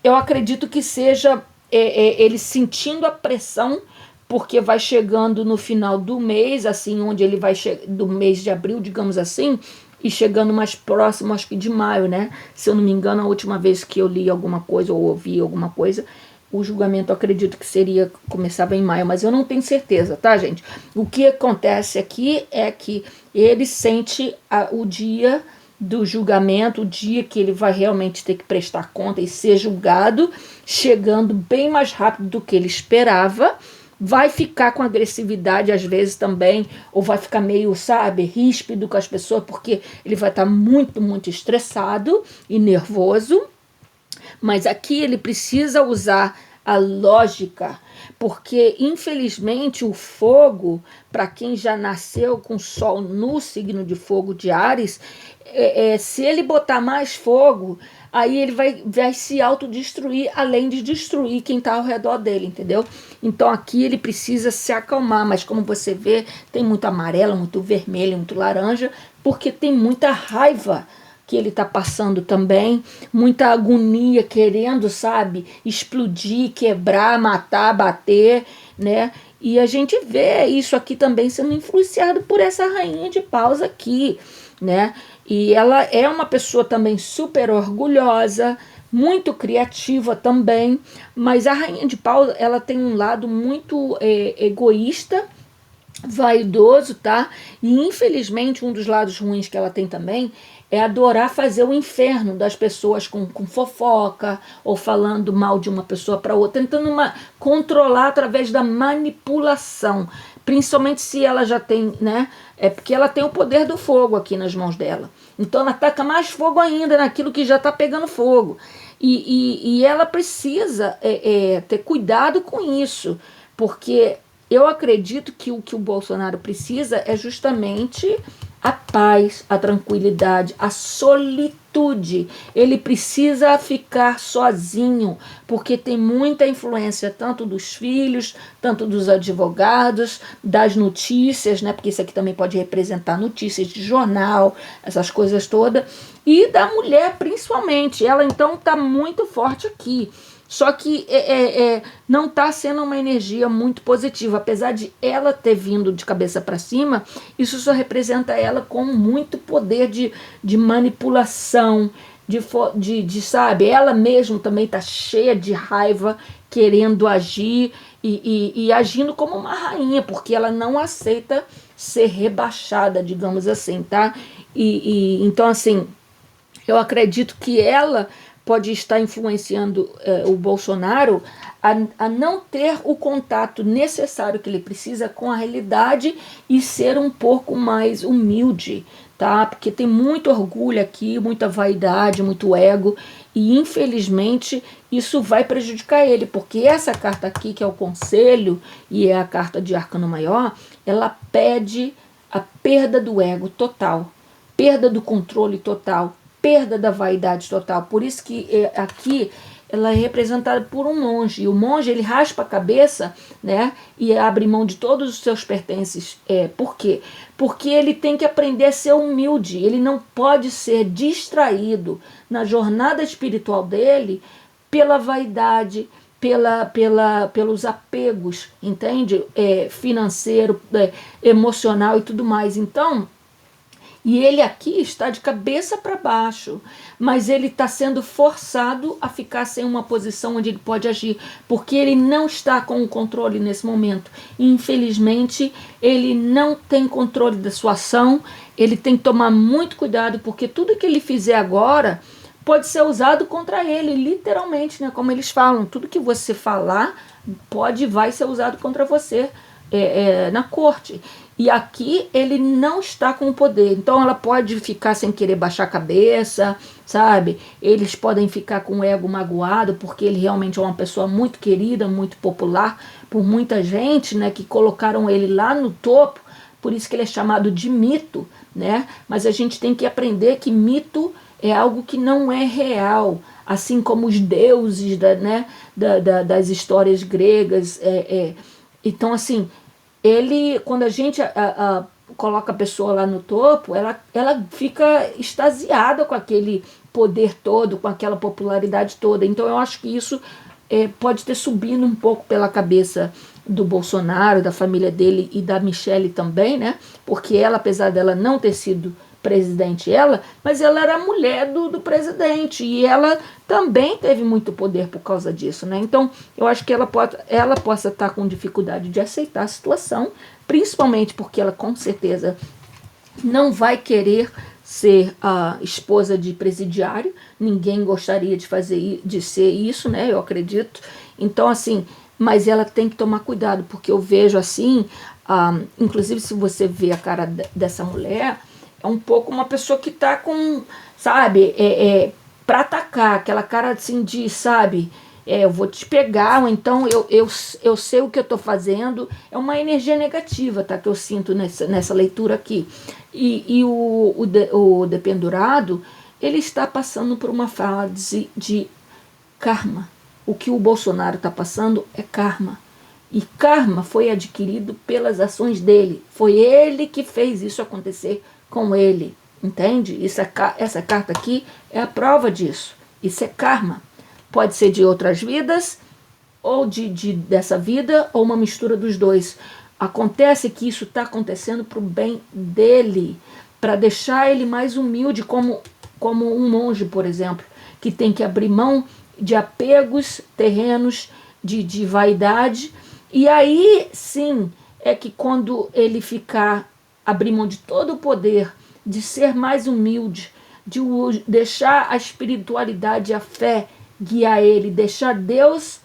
eu acredito que seja ele sentindo a pressão, porque vai chegando no final do mês, assim, onde ele vai do mês de abril, digamos assim, e chegando mais próximo, acho que de maio, né? Se eu não me engano, a última vez que eu li alguma coisa ou ouvi alguma coisa, o julgamento eu acredito que começava em maio, mas eu não tenho certeza, tá, gente? O que acontece aqui é que ele sente o dia do julgamento, o dia que ele vai realmente ter que prestar conta e ser julgado, chegando bem mais rápido do que ele esperava, vai ficar com agressividade às vezes também, ou vai ficar meio, sabe, ríspido com as pessoas, porque ele vai estar muito, muito estressado e nervoso. Mas aqui ele precisa usar a lógica, porque infelizmente o fogo, para quem já nasceu com o sol no signo de fogo de Áries, se ele botar mais fogo, aí ele vai se autodestruir, além de destruir quem está ao redor dele, entendeu? Então aqui ele precisa se acalmar, mas como você vê, tem muito amarelo, muito vermelho, muito laranja, porque tem muita raiva que ele está passando também, muita agonia, querendo, sabe, explodir, quebrar, matar, bater, né? E a gente vê isso aqui também sendo influenciado por essa rainha de paus aqui, né? E ela é uma pessoa também super orgulhosa, muito criativa também, mas a rainha de paus, ela tem um lado muito egoísta, vaidoso, tá? E infelizmente um dos lados ruins que ela tem também é adorar fazer o inferno das pessoas com fofoca ou falando mal de uma pessoa para outra, tentando controlar através da manipulação, principalmente se ela já tem, né? É porque ela tem o poder do fogo aqui nas mãos dela. Então ela taca mais fogo ainda naquilo que já está pegando fogo. E ela precisa ter cuidado com isso, porque eu acredito que o Bolsonaro precisa é justamente a paz, a tranquilidade, a solitude. Ele precisa ficar sozinho, porque tem muita influência tanto dos filhos, tanto dos advogados, das notícias, né? Porque isso aqui também pode representar notícias de jornal, essas coisas todas, e da mulher principalmente. Ela então está muito forte aqui. Só que não está sendo uma energia muito positiva. Apesar de ela ter vindo de cabeça para cima, isso só representa ela com muito poder de manipulação, sabe? Ela mesma também está cheia de raiva, querendo agir e agindo como uma rainha, porque ela não aceita ser rebaixada, digamos assim, tá? Então, assim, eu acredito que ela pode estar influenciando o Bolsonaro a não ter o contato necessário que ele precisa com a realidade e ser um pouco mais humilde, tá? Porque tem muito orgulho aqui, muita vaidade, muito ego, e infelizmente isso vai prejudicar ele, porque essa carta aqui, que é o Conselho e é a carta de Arcano Maior, ela pede a perda do ego total, perda do controle total, perda da vaidade total. Por isso que aqui ela é representada por um monge. E o monge, ele raspa a cabeça, né, e abre mão de todos os seus pertences. Por quê? Porque ele tem que aprender a ser humilde. Ele não pode ser distraído na jornada espiritual dele pela vaidade, pelos apegos, entende? Financeiro, emocional e tudo mais. Então, e ele aqui está de cabeça para baixo, mas ele está sendo forçado a ficar sem uma posição onde ele pode agir, porque ele não está com o controle nesse momento. Infelizmente, ele não tem controle da sua ação, ele tem que tomar muito cuidado, porque tudo que ele fizer agora pode ser usado contra ele, literalmente, né? Como eles falam, tudo que você falar vai ser usado contra você na corte. E aqui ele não está com o poder. Então ela pode ficar sem querer baixar a cabeça, sabe? Eles podem ficar com o ego magoado, porque ele realmente é uma pessoa muito querida, muito popular por muita gente, né? Que colocaram ele lá no topo. Por isso que ele é chamado de mito, né? Mas a gente tem que aprender que mito é algo que não é real. Assim como os deuses das histórias gregas. Então, assim, quando a gente coloca a pessoa lá no topo, ela fica extasiada com aquele poder todo, com aquela popularidade toda. Então eu acho que isso pode ter subido um pouco pela cabeça do Bolsonaro, da família dele e da Michelle também, né? Porque ela, apesar dela não ter sido presidente, mas ela era mulher do presidente e ela também teve muito poder por causa disso, né? Então eu acho que ela possa estar com dificuldade de aceitar a situação, principalmente porque ela com certeza não vai querer ser a esposa de presidiário. Ninguém gostaria de ser isso, né? Eu acredito. Então, assim, mas ela tem que tomar cuidado, porque eu vejo assim, inclusive se você vê a cara dessa mulher, é um pouco uma pessoa que tá com, sabe, para atacar, aquela cara assim de, sabe, eu vou te pegar, ou então eu sei o que eu tô fazendo. É uma energia negativa, tá, que eu sinto nessa leitura aqui. E o dependurado, ele está passando por uma fase de karma. O que o Bolsonaro está passando é karma. E karma foi adquirido pelas ações dele. Foi ele que fez isso acontecer com ele. Entende? Essa carta aqui é a prova disso. Isso é karma. Pode ser de outras vidas, ou dessa vida, ou uma mistura dos dois. Acontece que isso está acontecendo para o bem dele, para deixar ele mais humilde, como um monge, por exemplo, que tem que abrir mão de apegos terrenos, de vaidade. E aí sim é que quando ele abrir mão de todo o poder, de ser mais humilde, de deixar a espiritualidade, a fé guiar ele, deixar Deus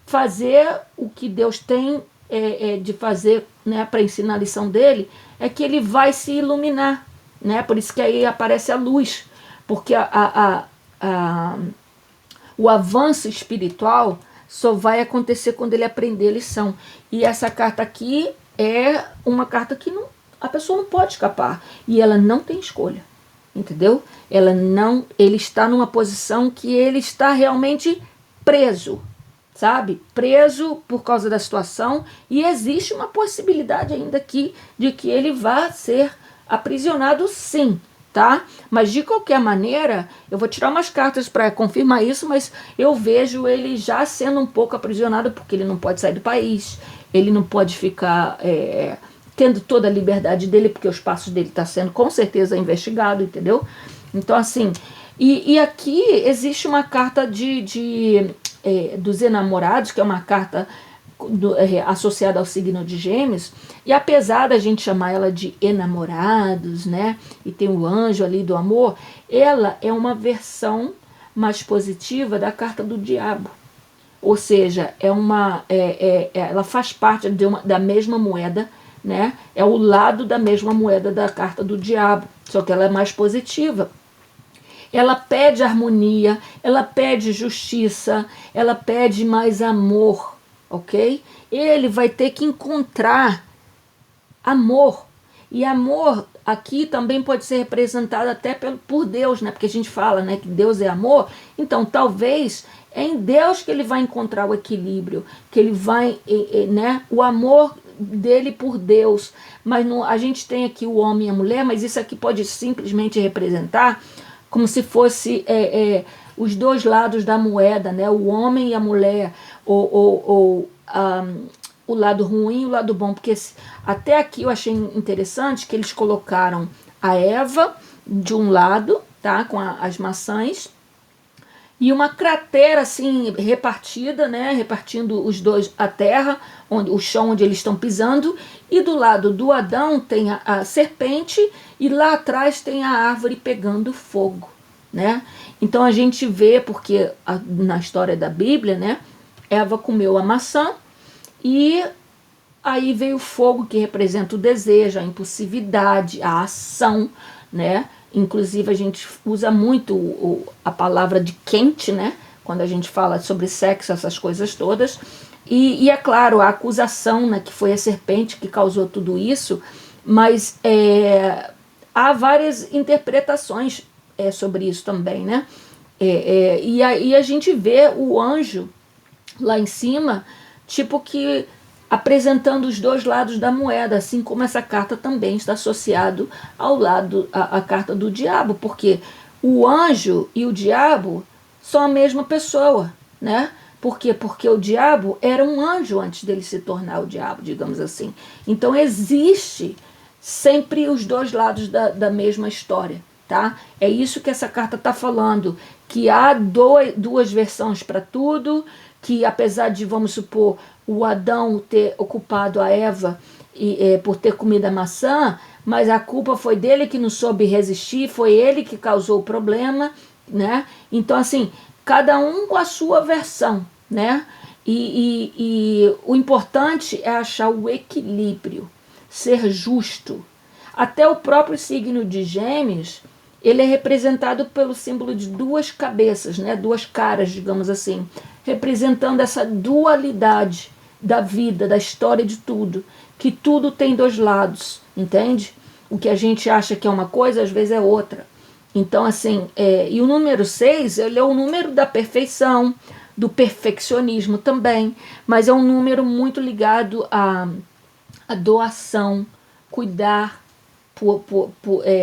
fazer o que Deus tem de fazer, né, para ensinar a lição dele, é que ele vai se iluminar, né? Por isso que aí aparece a luz, porque o avanço espiritual só vai acontecer quando ele aprender a lição. E essa carta aqui é uma carta que a pessoa não pode escapar. E ela não tem escolha. Entendeu? Ele está numa posição que ele está realmente preso. Sabe? Preso por causa da situação. E existe uma possibilidade ainda aqui de que ele vá ser aprisionado, sim. Tá? Mas de qualquer maneira, eu vou tirar umas cartas para confirmar isso, mas eu vejo ele já sendo um pouco aprisionado, porque ele não pode sair do país, ele não pode ficar tendo toda a liberdade dele, porque os passos dele está sendo com certeza investigado, entendeu? Então assim, e aqui existe uma carta dos enamorados, que é uma carta associada ao signo de Gêmeos, e apesar da gente chamar ela de enamorados, né, e tem o anjo ali do amor, ela é uma versão mais positiva da carta do diabo. Ou seja, ela faz parte da mesma moeda, né? É o lado da mesma moeda da carta do diabo, só que ela é mais positiva. Ela pede harmonia, ela pede justiça, ela pede mais amor, ok? Ele vai ter que encontrar amor. E amor aqui também pode ser representado até por Deus, né? Porque a gente fala, né, que Deus é amor. Então, talvez é em Deus que ele vai encontrar o equilíbrio, que ele vai, né, o amor dele por Deus. Mas a gente tem aqui o homem e a mulher, mas isso aqui pode simplesmente representar como se fosse os dois lados da moeda, né? O homem e a mulher, o lado ruim e o lado bom, porque até aqui eu achei interessante que eles colocaram a Eva de um lado, tá, com as maçãs, e uma cratera assim repartida, né, repartindo os dois a terra, o chão onde eles estão pisando, e do lado do Adão tem a serpente, e lá atrás tem a árvore pegando fogo, né? Então a gente vê, porque na história da Bíblia, né, Eva comeu a maçã, e aí veio o fogo, que representa o desejo, a impulsividade, a ação, né? Inclusive a gente usa muito a palavra de quente, né? Quando a gente fala sobre sexo, essas coisas todas. E é claro, a acusação, né, que foi a serpente que causou tudo isso, mas há várias interpretações sobre isso também, né? E aí a gente vê o anjo lá em cima, tipo que apresentando os dois lados da moeda, assim como essa carta também está associado ao lado, a carta do diabo, porque o anjo e o diabo são a mesma pessoa, né? Por quê? Porque o diabo era um anjo antes dele se tornar o diabo, digamos assim. Então existe sempre os dois lados da mesma história, tá? É isso que essa carta está falando, que há duas versões para tudo, que apesar de, vamos supor, o Adão ter ocupado a Eva por ter comido a maçã, mas a culpa foi dele que não soube resistir, foi ele que causou o problema, né? Então, assim, cada um com a sua versão, né? E o importante é achar o equilíbrio, ser justo. Até o próprio signo de Gêmeos, ele é representado pelo símbolo de duas cabeças, né? Duas caras, digamos assim, representando essa dualidade da vida, da história de tudo, que tudo tem dois lados, entende? O que a gente acha que é uma coisa, às vezes é outra. Então, assim, e o número 6, ele é o número da perfeição, do perfeccionismo também, mas é um número muito ligado à doação, cuidar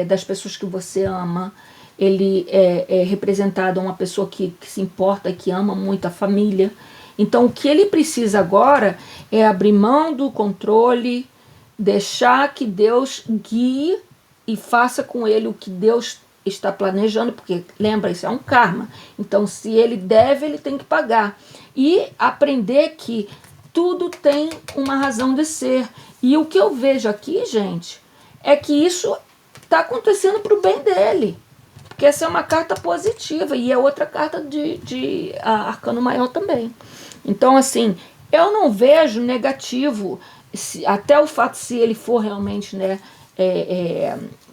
das pessoas que você ama. Ele é representado uma pessoa que se importa, que ama muito a família. Então, o que ele precisa agora é abrir mão do controle, deixar que Deus guie e faça com ele o que Deus está planejando, porque lembra, isso é um karma. Então, se ele deve, ele tem que pagar. E aprender que tudo tem uma razão de ser. E o que eu vejo aqui, gente, é que isso está acontecendo para o bem dele. Porque essa é uma carta positiva e é outra carta de arcano maior também. Então, assim, eu não vejo negativo, até o fato se ele for realmente, né,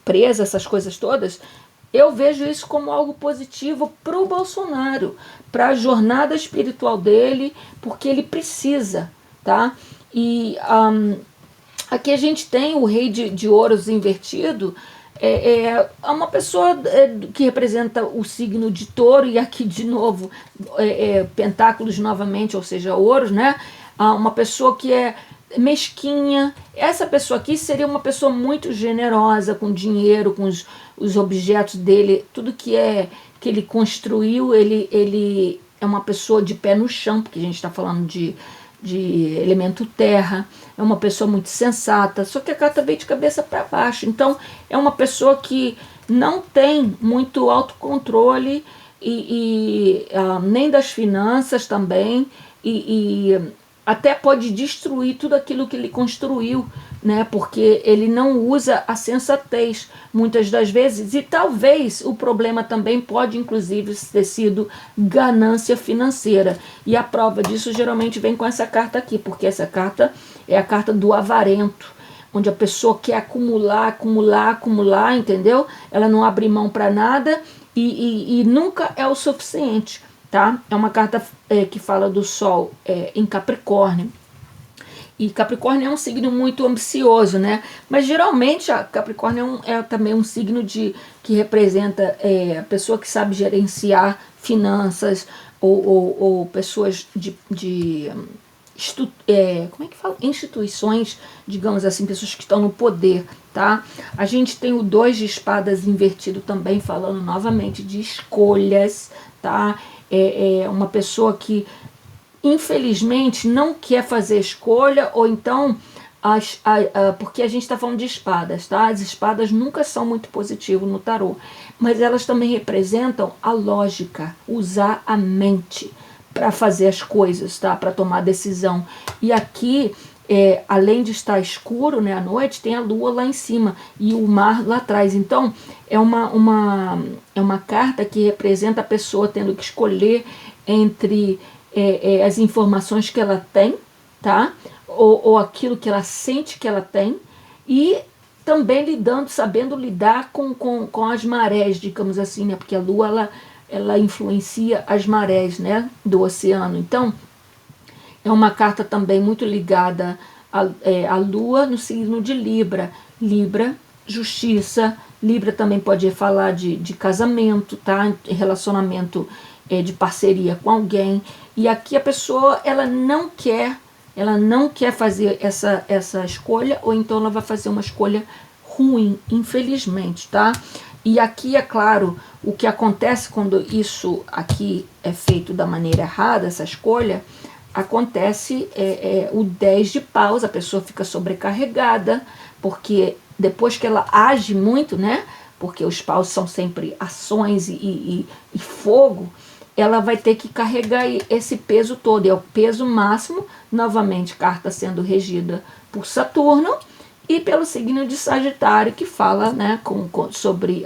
preso, essas coisas todas, eu vejo isso como algo positivo para o Bolsonaro, para a jornada espiritual dele, porque ele precisa, tá? E aqui a gente tem o rei de ouros invertido, é uma pessoa que representa o signo de touro, e aqui de novo pentáculos novamente, ou seja, ouros, né? Uma pessoa que é mesquinha. Essa pessoa aqui seria uma pessoa muito generosa com dinheiro, com os objetos dele, tudo que ele construiu, ele é uma pessoa de pé no chão, porque a gente está falando de elemento terra, é uma pessoa muito sensata, só que a carta veio de cabeça para baixo. Então é uma pessoa que não tem muito autocontrole nem das finanças também, e até pode destruir tudo aquilo que ele construiu, né? Porque ele não usa a sensatez muitas das vezes, e talvez o problema também pode inclusive ter sido ganância financeira, e a prova disso geralmente vem com essa carta aqui, porque essa carta é a carta do avarento, onde a pessoa quer acumular, entendeu? Ela não abre mão para nada e nunca é o suficiente. Tá? É uma carta que fala do Sol em Capricórnio. E Capricórnio é um signo muito ambicioso, né? Mas geralmente a Capricórnio é também um signo que representa a pessoa que sabe gerenciar finanças, ou pessoas como é que fala? Instituições, digamos assim, pessoas que estão no poder, tá? A gente tem o 2 de espadas invertido também, falando novamente de escolhas, tá? É uma pessoa que infelizmente não quer fazer escolha, ou então porque a gente está falando de espadas, tá? As espadas nunca são muito positivas no tarô, mas elas também representam a lógica, usar a mente para fazer as coisas, tá? Para tomar decisão. E aqui, além de estar escuro, né, à noite, tem a lua lá em cima e o mar lá atrás. Então é uma carta que representa a pessoa tendo que escolher entre as informações que ela tem, tá? Ou aquilo que ela sente que ela tem, e também sabendo lidar com as marés, digamos assim, né? Porque a lua ela influencia as marés, né, do oceano. Então é uma carta também muito ligada à lua no signo de Libra. Libra, justiça. Libra também pode falar de casamento, tá? Relacionamento de parceria com alguém. E aqui a pessoa ela não quer fazer essa escolha, ou então ela vai fazer uma escolha ruim, infelizmente, tá? E aqui, é claro, o que acontece quando isso aqui é feito da maneira errada, essa escolha, acontece o 10 de paus, a pessoa fica sobrecarregada, porque depois que ela age muito, né? Porque os paus são sempre ações e fogo, ela vai ter que carregar esse peso todo, é o peso máximo, novamente, carta sendo regida por Saturno, e pelo signo de Sagitário, que fala, né, sobre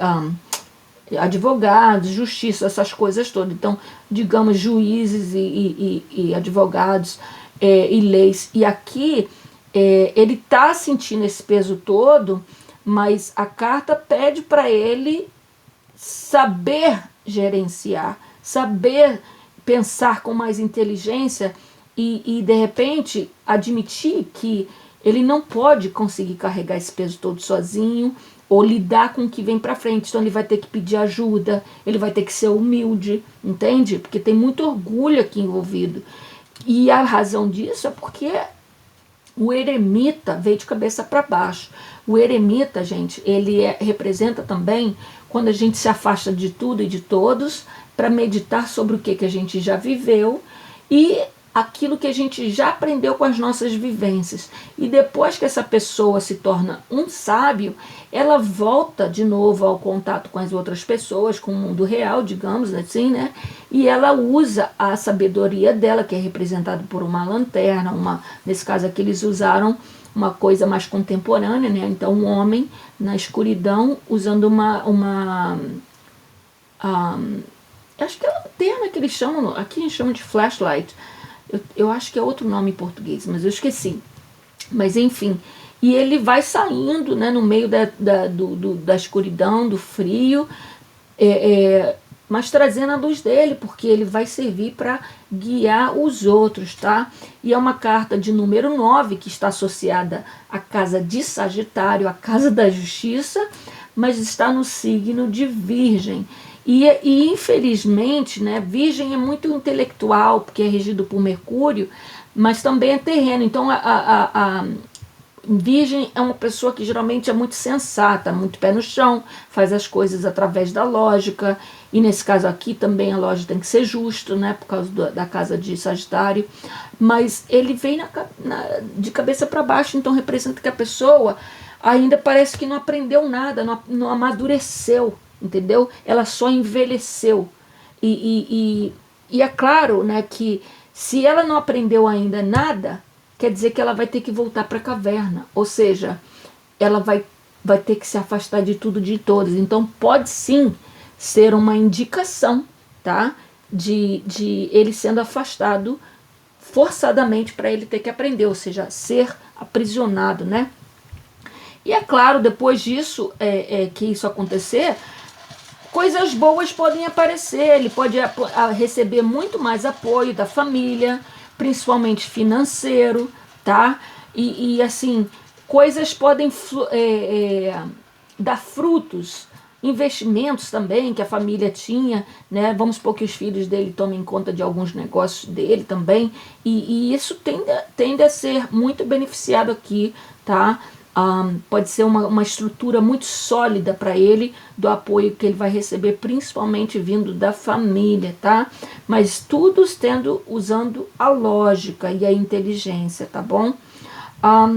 advogados, justiça, essas coisas todas. Então, digamos, juízes e advogados e leis. E aqui ele está sentindo esse peso todo, mas a carta pede para ele saber gerenciar, saber pensar com mais inteligência e de repente admitir que ele não pode conseguir carregar esse peso todo sozinho ou lidar com o que vem para frente. Então ele vai ter que pedir ajuda, ele vai ter que ser humilde, entende? Porque tem muito orgulho aqui envolvido. E a razão disso é porque o eremita veio de cabeça para baixo. O eremita, gente, ele representa também quando a gente se afasta de tudo e de todos para meditar sobre o que a gente já viveu e aquilo que a gente já aprendeu com as nossas vivências. E depois que essa pessoa se torna um sábio, ela volta de novo ao contato com as outras pessoas, com o mundo real, digamos assim, né? E ela usa a sabedoria dela, que é representada por uma lanterna, nesse caso aqui eles usaram uma coisa mais contemporânea, né? Então um homem na escuridão usando acho que é a lanterna que eles chamam, aqui eles chamam de flashlight. Eu acho que é outro nome em português, mas eu esqueci. Mas enfim, e ele vai saindo, né, no meio da escuridão, do frio, mas trazendo a luz dele, porque ele vai servir para guiar os outros, tá? E é uma carta de número 9, que está associada à casa de Sagitário, a casa da justiça, mas está no signo de Virgem. E infelizmente, né, Virgem é muito intelectual, porque é regido por Mercúrio, mas também é terreno. Então a Virgem é uma pessoa que geralmente é muito sensata, muito pé no chão, faz as coisas através da lógica, e nesse caso aqui também a lógica tem que ser justa, né, por causa da casa de Sagitário, mas ele vem de cabeça para baixo, então representa que a pessoa ainda parece que não aprendeu nada, não amadureceu, entendeu? Ela só envelheceu. E é claro, né, que se ela não aprendeu ainda nada, quer dizer que ela vai ter que voltar para a caverna. Ou seja, ela vai ter que se afastar de tudo, de todos. Então pode sim ser uma indicação, tá? De ele sendo afastado forçadamente para ele ter que aprender, ou seja, ser aprisionado, né? E é claro, depois disso, que isso acontecer, coisas boas podem aparecer, ele pode receber muito mais apoio da família, principalmente financeiro, tá? E assim, coisas podem dar frutos, investimentos também que a família tinha, né? Vamos supor que os filhos dele tomem conta de alguns negócios dele também, e isso tende a ser muito beneficiado aqui, tá? Pode ser uma estrutura muito sólida para ele, do apoio que ele vai receber, principalmente vindo da família, tá? Mas tudo usando a lógica e a inteligência, tá bom? A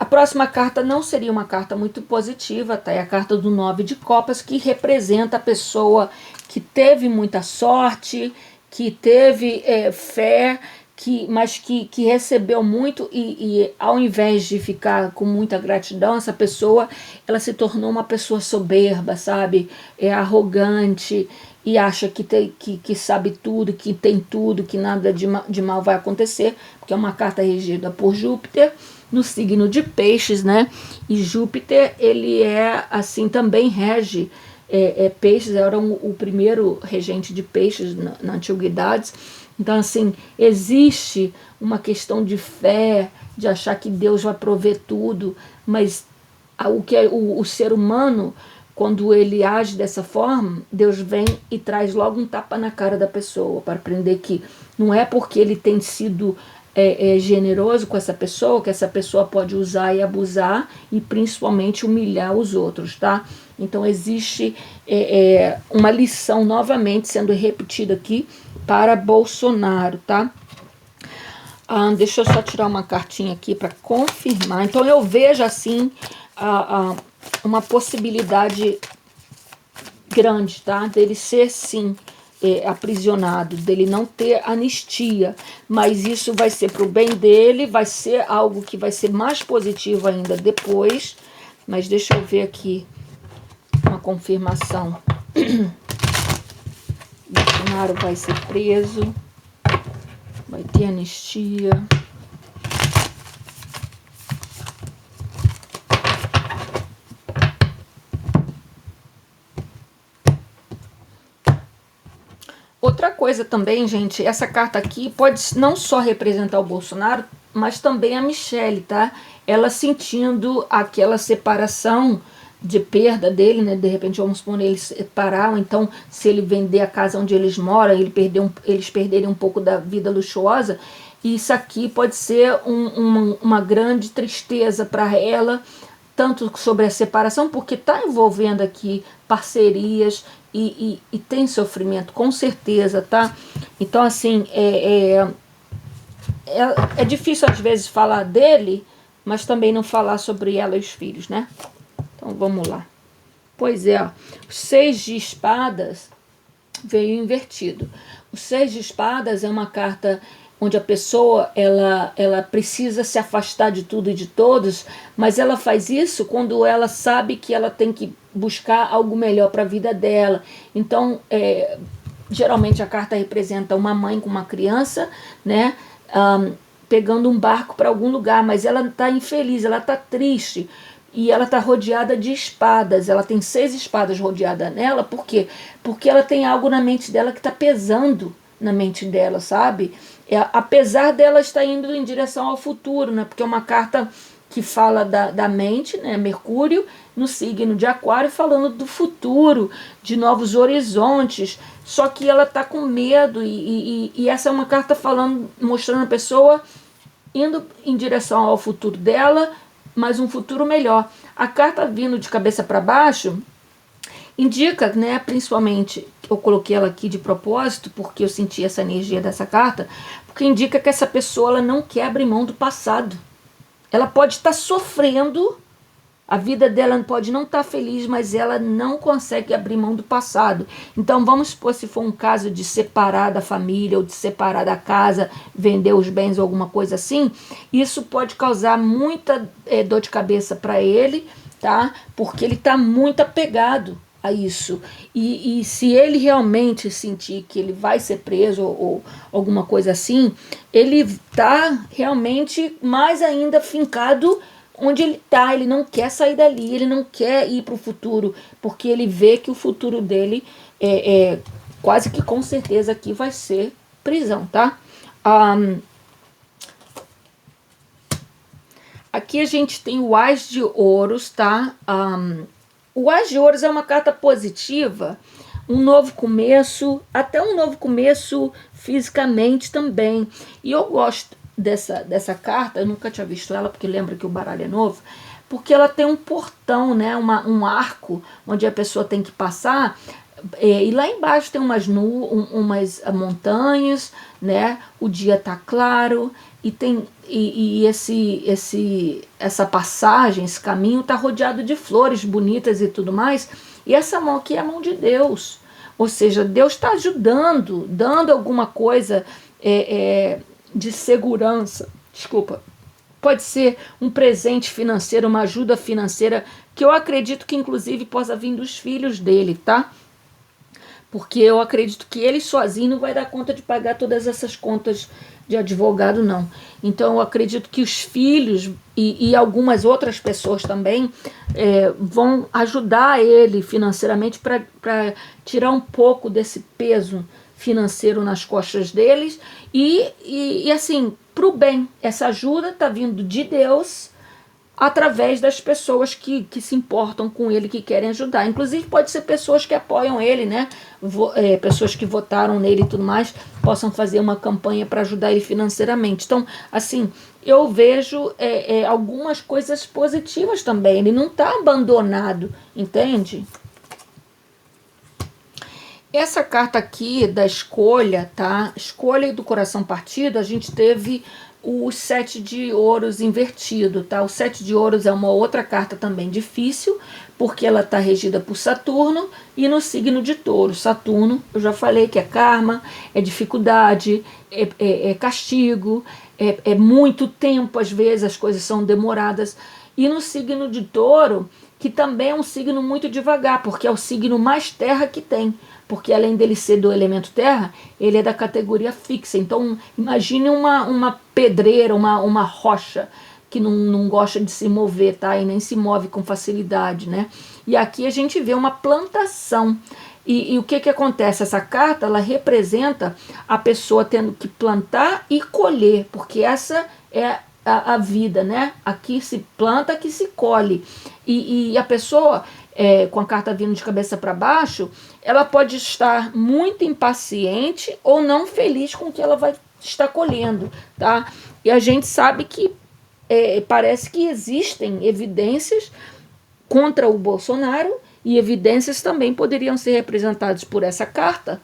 próxima carta não seria uma carta muito positiva, tá? É a carta do 9 de copas, que representa a pessoa que teve muita sorte, que teve fé, mas que recebeu muito e ao invés de ficar com muita gratidão, essa pessoa ela se tornou uma pessoa soberba, sabe? É arrogante e acha que sabe tudo, que tem tudo, que nada de mal vai acontecer, porque é uma carta regida por Júpiter no signo de Peixes, né? E Júpiter, ele assim, também rege Peixes, era o primeiro regente de Peixes na antiguidade. Então, assim, existe uma questão de fé, de achar que Deus vai prover tudo, mas o ser humano, quando ele age dessa forma, Deus vem e traz logo um tapa na cara da pessoa, para aprender que não é porque ele tem sido generoso com essa pessoa, que essa pessoa pode usar e abusar e principalmente humilhar os outros, tá? Então existe uma lição novamente sendo repetida aqui para Bolsonaro, tá? Deixa eu só tirar uma cartinha aqui para confirmar. Então eu vejo assim uma possibilidade grande, tá? Dele ser sim aprisionado, dele não ter anistia, mas isso vai ser pro bem dele, vai ser algo que vai ser mais positivo ainda depois. Mas deixa eu ver aqui confirmação. Bolsonaro vai ser preso, vai ter anistia. Outra coisa também, gente, essa carta aqui pode não só representar o Bolsonaro, mas também a Michelle, tá? Ela sentindo aquela separação de perda dele, né? De repente, vamos supor, eles separaram, então, se ele vender a casa onde eles moram, eles perderem um pouco da vida luxuosa, e isso aqui pode ser uma grande tristeza para ela, tanto sobre a separação, porque está envolvendo aqui parcerias e tem sofrimento, com certeza, tá? Então, assim, é difícil às vezes falar dele, mas também não falar sobre ela e os filhos, né? Então, vamos lá. Pois é, ó, o 6 de espadas veio invertido. O 6 de espadas é uma carta onde a pessoa ela precisa se afastar de tudo e de todos, mas ela faz isso quando ela sabe que ela tem que buscar algo melhor para a vida dela. Então, geralmente a carta representa uma mãe com uma criança, né, pegando um barco para algum lugar, mas ela está infeliz, ela está triste, e ela está rodeada de espadas. Ela tem 6 espadas rodeadas nela. Por quê? Porque ela tem algo na mente dela que está pesando na mente dela, sabe? Apesar dela estar indo em direção ao futuro, né? Porque é uma carta que fala da mente, né? Mercúrio, no signo de Aquário, falando do futuro, de novos horizontes. Só que ela está com medo, e essa é uma carta falando, mostrando a pessoa indo em direção ao futuro dela, mas um futuro melhor. A carta vindo de cabeça para baixo indica, né, principalmente, eu coloquei ela aqui de propósito, porque eu senti essa energia dessa carta, porque indica que essa pessoa ela não quer abrir mão do passado. Ela pode estar sofrendo, a vida dela pode não estar feliz, mas ela não consegue abrir mão do passado. Então vamos supor, se for um caso de separar da família ou de separar da casa, vender os bens ou alguma coisa assim, isso pode causar muita dor de cabeça para ele, tá? Porque ele está muito apegado a isso. E se ele realmente sentir que ele vai ser preso ou alguma coisa assim, ele está realmente mais ainda fincado onde ele está. Ele não quer sair dali, ele não quer ir para o futuro, porque ele vê que o futuro dele quase que com certeza aqui vai ser prisão, tá? Aqui a gente tem o As de Ouros, tá? O As de Ouros é uma carta positiva, um novo começo, até um novo começo fisicamente também. E eu gosto dessa carta, eu nunca tinha visto ela, porque lembra que o baralho é novo, porque ela tem um portão, né, um arco, onde a pessoa tem que passar, e lá embaixo tem umas montanhas, né, o dia tá claro, e tem essa passagem, esse caminho está rodeado de flores bonitas e tudo mais, e essa mão aqui é a mão de Deus, ou seja, Deus está ajudando, dando alguma coisa de segurança, desculpa, pode ser um presente financeiro, uma ajuda financeira, que eu acredito que inclusive possa vir dos filhos dele, tá? Porque eu acredito que ele sozinho não vai dar conta de pagar todas essas contas de advogado, não. Então eu acredito que os filhos e algumas outras pessoas também vão ajudar ele financeiramente para tirar um pouco desse peso financeiro nas costas deles e assim, para o bem. Essa ajuda está vindo de Deus através das pessoas que se importam com ele, que querem ajudar. Inclusive pode ser pessoas que apoiam ele, né? Pessoas que votaram nele e tudo mais, possam fazer uma campanha para ajudar ele financeiramente. Então, assim, eu vejo algumas coisas positivas também. Ele não está abandonado, entende? Essa carta aqui da escolha, tá? Escolha do coração partido, a gente teve o 7 de ouros invertido, tá? O 7 de ouros é uma outra carta também difícil, porque ela está regida por Saturno e no signo de Touro. Saturno, eu já falei que é karma, é dificuldade, é castigo, é muito tempo, às vezes as coisas são demoradas. E no signo de Touro que também é um signo muito devagar, porque é o signo mais terra que tem. Porque além dele ser do elemento terra, ele é da categoria fixa. Então, imagine uma pedreira, uma rocha que não gosta de se mover, tá? E nem se move com facilidade, né? E aqui a gente vê uma plantação. E o que acontece? Essa carta, ela representa a pessoa tendo que plantar e colher, porque essa é a vida, né? Aqui se planta, aqui se colhe. E a pessoa, com a carta vindo de cabeça para baixo, ela pode estar muito impaciente ou não feliz com o que ela vai estar colhendo, tá? E a gente sabe que parece que existem evidências contra o Bolsonaro, e evidências também poderiam ser representadas por essa carta,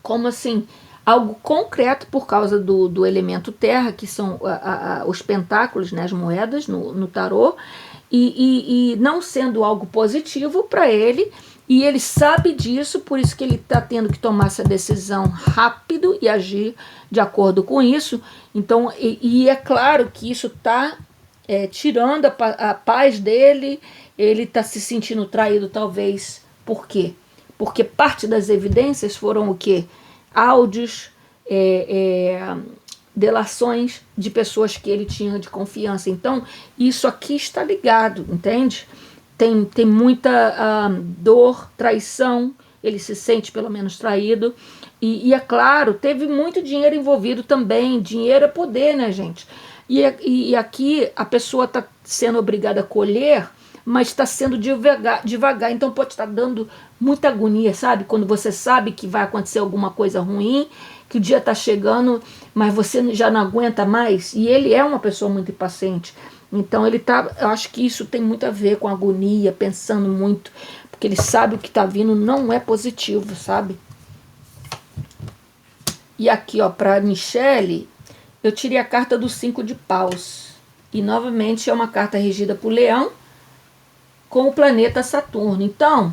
como assim, algo concreto por causa do elemento terra, que são os pentáculos, né, as moedas no tarô, e não sendo algo positivo para ele, e ele sabe disso, por isso que ele está tendo que tomar essa decisão rápido e agir de acordo com isso. Então, e é claro que isso está tirando a paz dele, ele está se sentindo traído, talvez. Por quê? Porque parte das evidências foram o quê? Áudios, delações de pessoas que ele tinha de confiança. Então, isso aqui está ligado, entende? Tem muita dor, traição, ele se sente pelo menos traído. E é claro, teve muito dinheiro envolvido também. Dinheiro é poder, né, gente? E aqui a pessoa está sendo obrigada a colher, mas está sendo devagar, então pode estar dando muita agonia, sabe? Quando você sabe que vai acontecer alguma coisa ruim, que o dia está chegando, mas você já não aguenta mais, e ele é uma pessoa muito impaciente. Então eu acho que isso tem muito a ver com agonia, pensando muito, porque ele sabe o que está vindo não é positivo, sabe? E aqui, ó, para Michele, eu tirei a carta do 5 de paus. E novamente é uma carta regida por Leão, com o planeta Saturno. Então,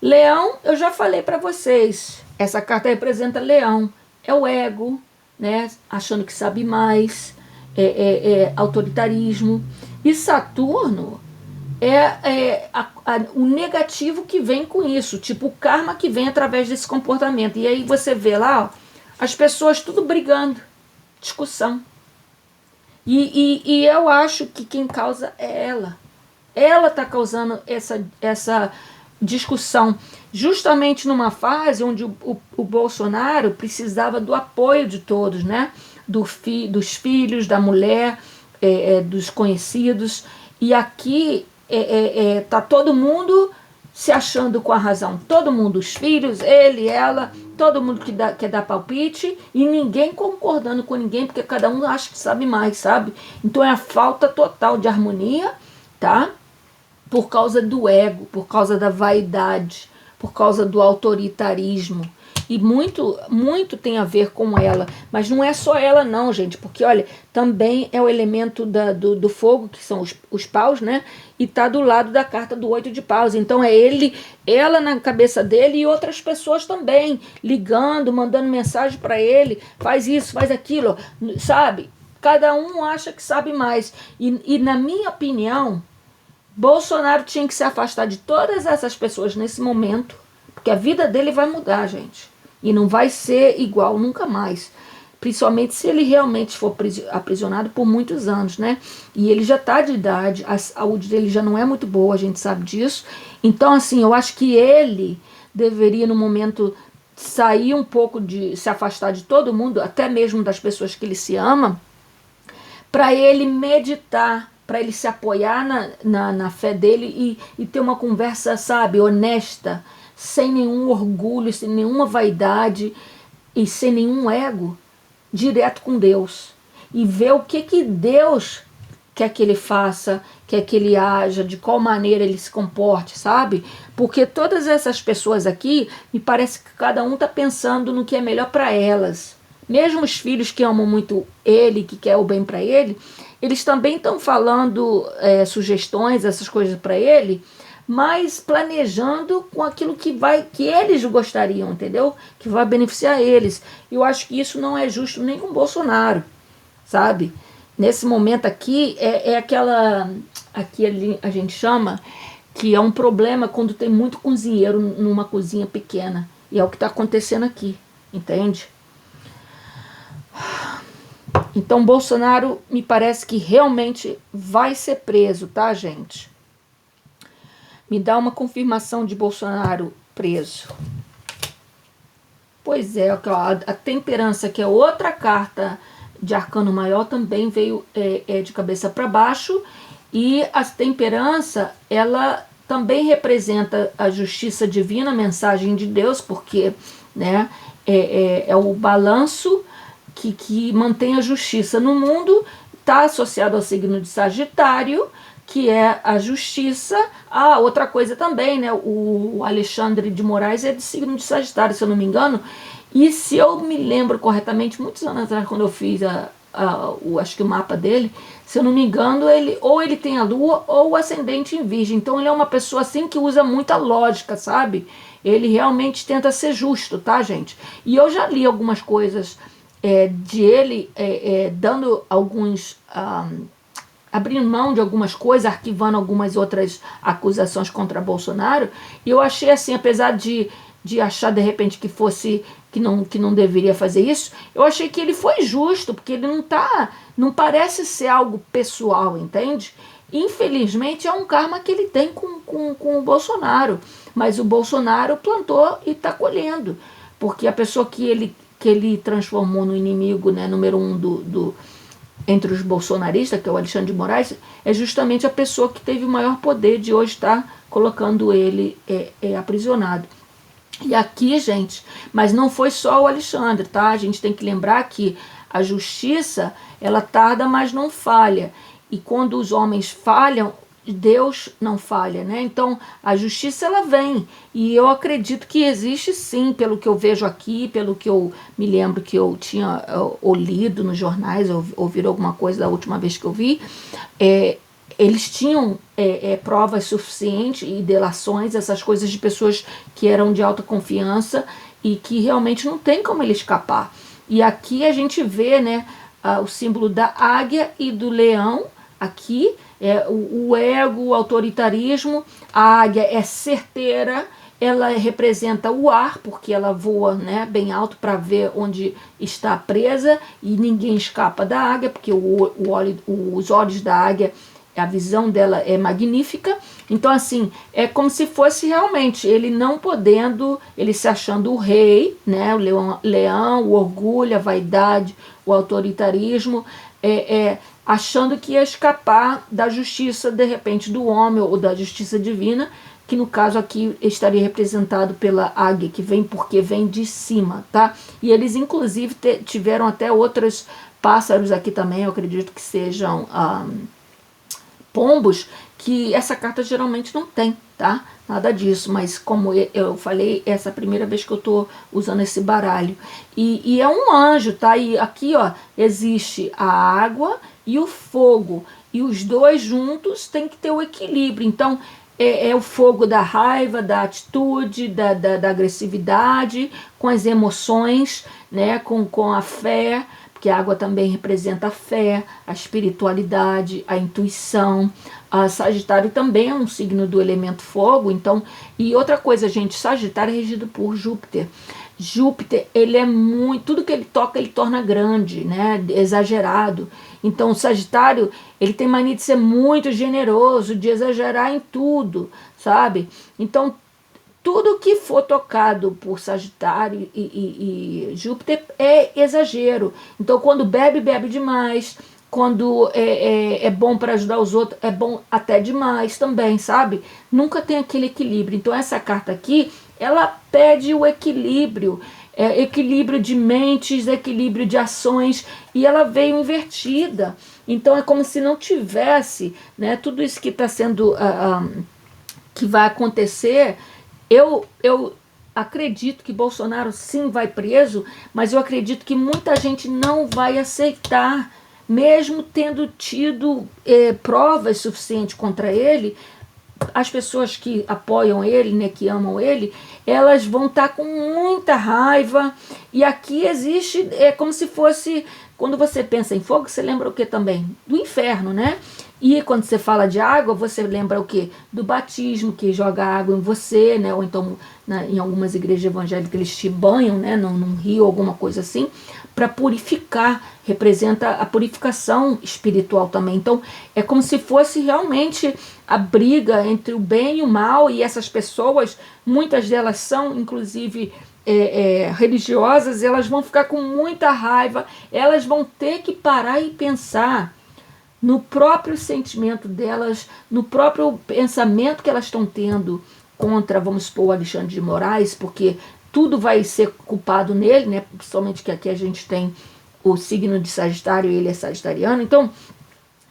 Leão, eu já falei para vocês, essa carta representa Leão, é o ego, né? Achando que sabe mais, autoritarismo. E Saturno o negativo que vem com isso, tipo o karma que vem através desse comportamento. E aí você vê lá, ó, as pessoas tudo brigando, discussão. E eu acho que quem causa é ela. Ela está causando essa discussão justamente numa fase onde o Bolsonaro precisava do apoio de todos, né? Dos filhos, da mulher, dos conhecidos. E aqui tá todo mundo se achando com a razão. Todo mundo, os filhos, ele, ela, todo mundo quer dar palpite e ninguém concordando com ninguém, porque cada um acha que sabe mais, sabe? Então é a falta total de harmonia, tá? Por causa do ego, por causa da vaidade, por causa do autoritarismo. E muito, muito tem a ver com ela. Mas não é só ela não, gente. Porque, olha, também é o elemento do fogo, que são os paus, né? E tá do lado da carta do 8 de paus. Então é ela na cabeça dele e outras pessoas também. Ligando, mandando mensagem para ele. Faz isso, faz aquilo, sabe? Cada um acha que sabe mais. E na minha opinião, Bolsonaro tinha que se afastar de todas essas pessoas nesse momento, porque a vida dele vai mudar, gente. E não vai ser igual nunca mais. Principalmente se ele realmente for aprisionado por muitos anos, né? E ele já está de idade, a saúde dele já não é muito boa, a gente sabe disso. Então, assim, eu acho que ele deveria, no momento, sair um pouco se afastar de todo mundo, até mesmo das pessoas que ele se ama, para ele meditar, para ele se apoiar na fé dele e ter uma conversa, sabe, honesta, sem nenhum orgulho, sem nenhuma vaidade e sem nenhum ego, direto com Deus. E ver o que Deus quer que ele faça, quer que ele haja, de qual maneira ele se comporte, sabe? Porque todas essas pessoas aqui, me parece que cada um está pensando no que é melhor para elas. Mesmo os filhos que amam muito ele, que quer o bem para ele, eles também estão falando sugestões, essas coisas para ele, mas planejando com aquilo que eles gostariam, entendeu? Que vai beneficiar eles. Eu acho que isso não é justo nem com Bolsonaro, sabe? Nesse momento aqui, aquela... Aqui a gente chama que é um problema quando tem muito cozinheiro numa cozinha pequena. E é o que está acontecendo aqui, entende? Então, Bolsonaro me parece que realmente vai ser preso, tá, gente? Me dá uma confirmação de Bolsonaro preso. Pois é, a temperança, que é outra carta de arcano maior, também veio de cabeça para baixo. E a temperança, ela também representa a justiça divina, a mensagem de Deus, porque, né, é o balanço que mantém a justiça no mundo, está associado ao signo de Sagitário, que é a justiça. Outra coisa também, né? O Alexandre de Moraes é de signo de Sagitário, se eu não me engano. E se eu me lembro corretamente, muitos anos atrás, quando eu fiz acho que o mapa dele, se eu não me engano, ele tem a lua ou o ascendente em virgem. Então ele é uma pessoa assim que usa muita lógica, sabe? Ele realmente tenta ser justo, tá, gente? E eu já li algumas coisas de ele dando alguns... abrindo mão de algumas coisas, arquivando algumas outras acusações contra Bolsonaro, e eu achei assim, apesar de achar de repente que não deveria fazer isso, eu achei que ele foi justo, porque ele não parece ser algo pessoal, entende? Infelizmente é um karma que ele tem com o Bolsonaro, mas o Bolsonaro plantou e está colhendo, porque a pessoa que ele transformou no inimigo, né, número 1 entre os bolsonaristas, que é o Alexandre de Moraes, é justamente a pessoa que teve o maior poder de hoje estar colocando ele aprisionado. E aqui, gente, mas não foi só o Alexandre, tá? A gente tem que lembrar que a justiça, ela tarda, mas não falha. E quando os homens falham, Deus não falha, né? Então, a justiça, ela vem. E eu acredito que existe sim, pelo que eu vejo aqui, pelo que eu me lembro que eu tinha lido nos jornais, ouvido alguma coisa da última vez que eu vi, eles tinham provas suficientes e delações, essas coisas de pessoas que eram de alta confiança e que realmente não tem como ele escapar. E aqui a gente vê, né, o símbolo da águia e do leão, aqui, o ego, o autoritarismo. A águia é certeira, ela representa o ar, porque ela voa, né, bem alto para ver onde está presa, e ninguém escapa da águia, porque os olhos da águia, a visão dela é magnífica. Então, assim, é como se fosse realmente ele não podendo, ele se achando o rei, né, o leão, o orgulho, a vaidade, o autoritarismo, achando que ia escapar da justiça, de repente, do homem ou da justiça divina, que no caso aqui estaria representado pela águia, que vem porque vem de cima, tá? E eles, inclusive, tiveram até outros pássaros aqui também, eu acredito que sejam pombos, que essa carta geralmente não tem, tá? Nada disso, mas como eu falei, essa é a primeira vez que eu tô usando esse baralho. E é um anjo, tá? E aqui, ó, existe a água e o fogo, e os dois juntos tem que ter o equilíbrio. Então, é o fogo da raiva, da atitude, da agressividade, com as emoções, né, com a fé, porque a água também representa a fé, a espiritualidade, a intuição. A Sagitário também é um signo do elemento fogo. Então, e outra coisa, gente, Sagitário é regido por Júpiter. Júpiter, ele é muito, tudo que ele toca, ele torna grande, né, exagerado. Então, o Sagitário, ele tem mania de ser muito generoso, de exagerar em tudo, sabe? Então, tudo que for tocado por Sagitário e Júpiter é exagero. Então, quando bebe, bebe demais. Quando é bom para ajudar os outros, é bom até demais também, sabe? Nunca tem aquele equilíbrio. Então, essa carta aqui, ela pede o equilíbrio. Equilíbrio de mentes, equilíbrio de ações, e ela veio invertida. Então, é como se não tivesse, né, tudo isso que está sendo... que vai acontecer. Eu acredito que Bolsonaro sim vai preso, mas eu acredito que muita gente não vai aceitar, mesmo tendo tido provas suficientes contra ele. as pessoas que apoiam ele, né, que amam ele, elas vão estar com muita raiva. E aqui existe, é como se fosse, quando você pensa em fogo, você lembra o que também? Do inferno, né? E quando você fala de água, você lembra o quê? Do batismo, que joga água em você, né? Ou então, em algumas igrejas evangélicas, eles te banham, né? Num rio, alguma coisa assim, para purificar. Representa a purificação espiritual também. Então, é como se fosse realmente a briga entre o bem e o mal. E essas pessoas, muitas delas são, inclusive, religiosas, elas vão ficar com muita raiva, elas vão ter que parar e pensar no próprio sentimento delas, no próprio pensamento que elas estão tendo contra, vamos supor, o Alexandre de Moraes, porque tudo vai ser culpado nele, né? Principalmente que aqui a gente tem o signo de Sagitário e ele é sagitariano, então,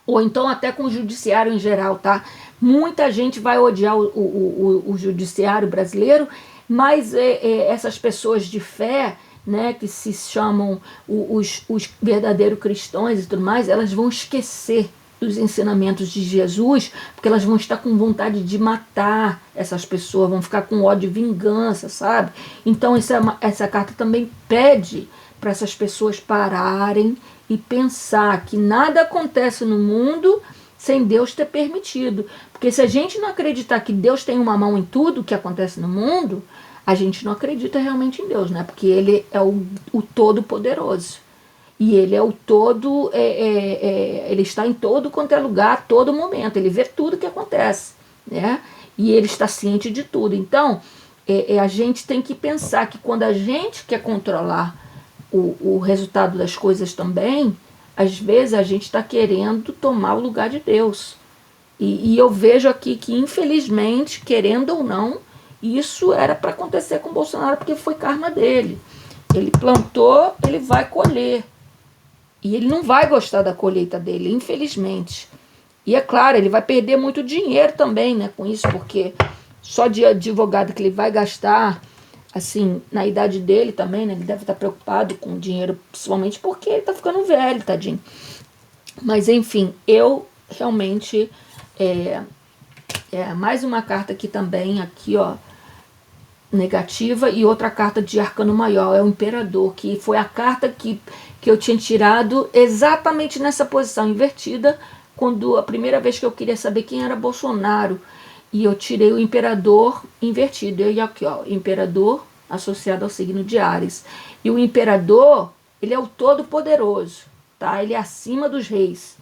ou então até com o judiciário em geral, tá? Muita gente vai odiar o judiciário brasileiro, mas essas pessoas de fé, né, que se chamam os verdadeiros cristãos e tudo mais, elas vão esquecer dos ensinamentos de Jesus, porque elas vão estar com vontade de matar essas pessoas, vão ficar com ódio e vingança, sabe? Então essa carta também pede para essas pessoas pararem e pensar que nada acontece no mundo sem Deus ter permitido. Porque se a gente não acreditar que Deus tem uma mão em tudo que acontece no mundo, a gente não acredita realmente em Deus, né? Porque ele é o Todo-Poderoso. E ele é o todo, ele está em todo quanto é lugar, a todo momento. Ele vê tudo que acontece, né? E ele está ciente de tudo. Então, a gente tem que pensar que quando a gente quer controlar o resultado das coisas também, às vezes a gente está querendo tomar o lugar de Deus. E eu vejo aqui que, infelizmente, querendo ou não, isso era para acontecer com o Bolsonaro, porque foi karma dele. Ele plantou, ele vai colher. E ele não vai gostar da colheita dele, infelizmente. E é claro, ele vai perder muito dinheiro também, né, com isso, porque só de advogado que ele vai gastar, assim, na idade dele também, né, ele deve estar preocupado com o dinheiro, principalmente porque ele está ficando velho, tadinho. Mas, enfim, eu realmente... mais uma carta aqui também, aqui, ó, negativa, e outra carta de arcano maior, é o imperador, que foi a carta que eu tinha tirado exatamente nessa posição invertida, quando a primeira vez que eu queria saber quem era Bolsonaro, e eu tirei o imperador invertido, e aqui, ó, imperador associado ao signo de Áries. E o imperador, ele é o todo-poderoso, tá? Ele é acima dos reis,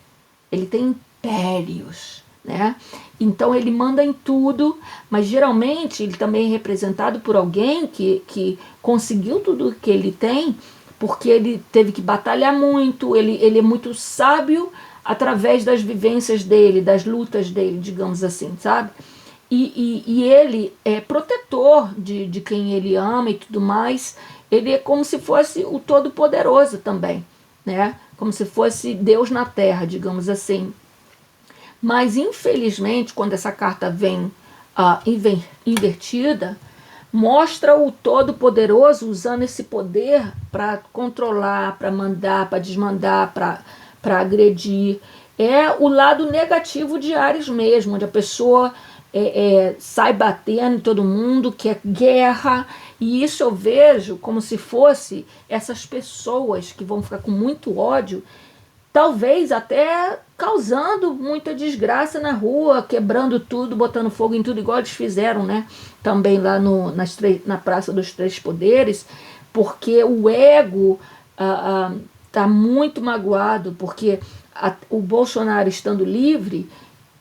ele tem impérios, né? Então ele manda em tudo, mas geralmente ele também é representado por alguém que conseguiu tudo o que ele tem, porque ele teve que batalhar muito, ele é muito sábio através das vivências dele, das lutas dele, digamos assim, sabe? E ele é protetor de quem ele ama e tudo mais. Ele é como se fosse o Todo-Poderoso também, né? Como se fosse Deus na Terra, digamos assim. Mas, infelizmente, quando essa carta vem invertida, mostra o Todo-Poderoso usando esse poder para controlar, para mandar, para desmandar, para agredir. É o lado negativo de Áries mesmo, onde a pessoa sai batendo em todo mundo, quer guerra. E isso eu vejo como se fosse essas pessoas que vão ficar com muito ódio, talvez até causando muita desgraça na rua, quebrando tudo, botando fogo em tudo, igual eles fizeram, né? Também lá na Praça dos Três Poderes, porque o ego tá muito magoado, porque o Bolsonaro estando livre,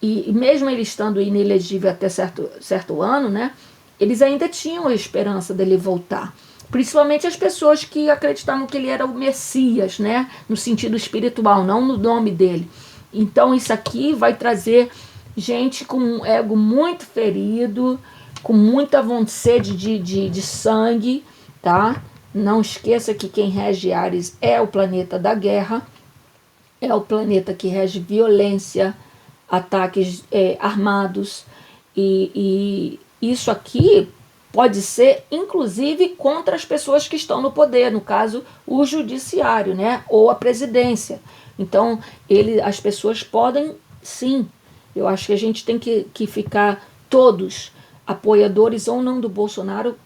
e mesmo ele estando inelegível até certo ano, né? Eles ainda tinham a esperança dele voltar. Principalmente as pessoas que acreditavam que ele era o Messias, né? No sentido espiritual, não no nome dele. Então isso aqui vai trazer gente com um ego muito ferido, com muita sede de sangue, tá? Não esqueça que quem rege Áries é o planeta da guerra, é o planeta que rege violência, ataques armados, e isso aqui pode ser, inclusive, contra as pessoas que estão no poder, no caso, o judiciário, né? Ou a presidência. Então, as pessoas podem, sim. Eu acho que a gente tem que ficar todos, apoiadores ou não do Bolsonaro,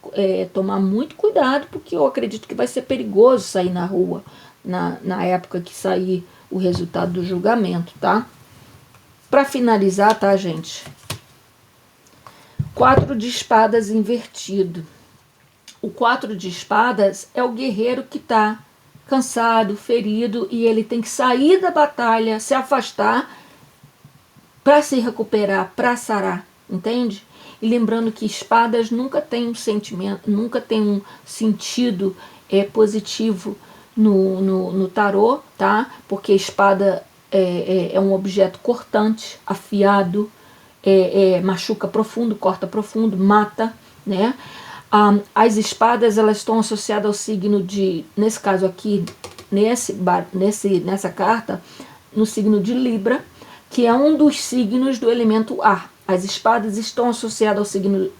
tomar muito cuidado, porque eu acredito que vai ser perigoso sair na rua na época que sair o resultado do julgamento, tá? Para finalizar, tá, gente? 4 de espadas invertido. O 4 de espadas é o guerreiro que tá cansado, ferido, e ele tem que sair da batalha, se afastar para se recuperar, para sarar, entende? E lembrando que espadas nunca tem um sentimento, nunca tem um sentido positivo no tarô, tá? Porque espada é um objeto cortante, afiado, machuca profundo, corta profundo, mata, né? As espadas, elas estão associadas ao signo de, nesse caso aqui, nessa carta, no signo de Libra, que é um dos signos do elemento ar. As espadas estão associadas ao signo,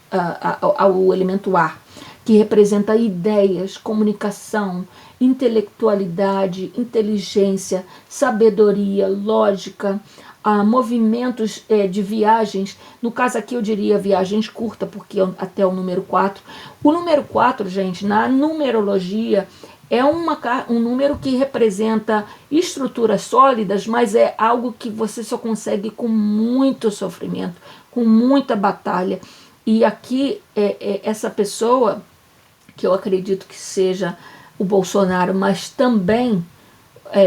ao elemento ar, que representa ideias, comunicação, intelectualidade, inteligência, sabedoria, lógica, movimentos de viagens. No caso aqui eu diria viagens curtas, porque até o número 4. O número 4, gente, na numerologia, é um número que representa estruturas sólidas, mas é algo que você só consegue com muito sofrimento, com muita batalha. E aqui, essa pessoa, que eu acredito que seja o Bolsonaro, mas também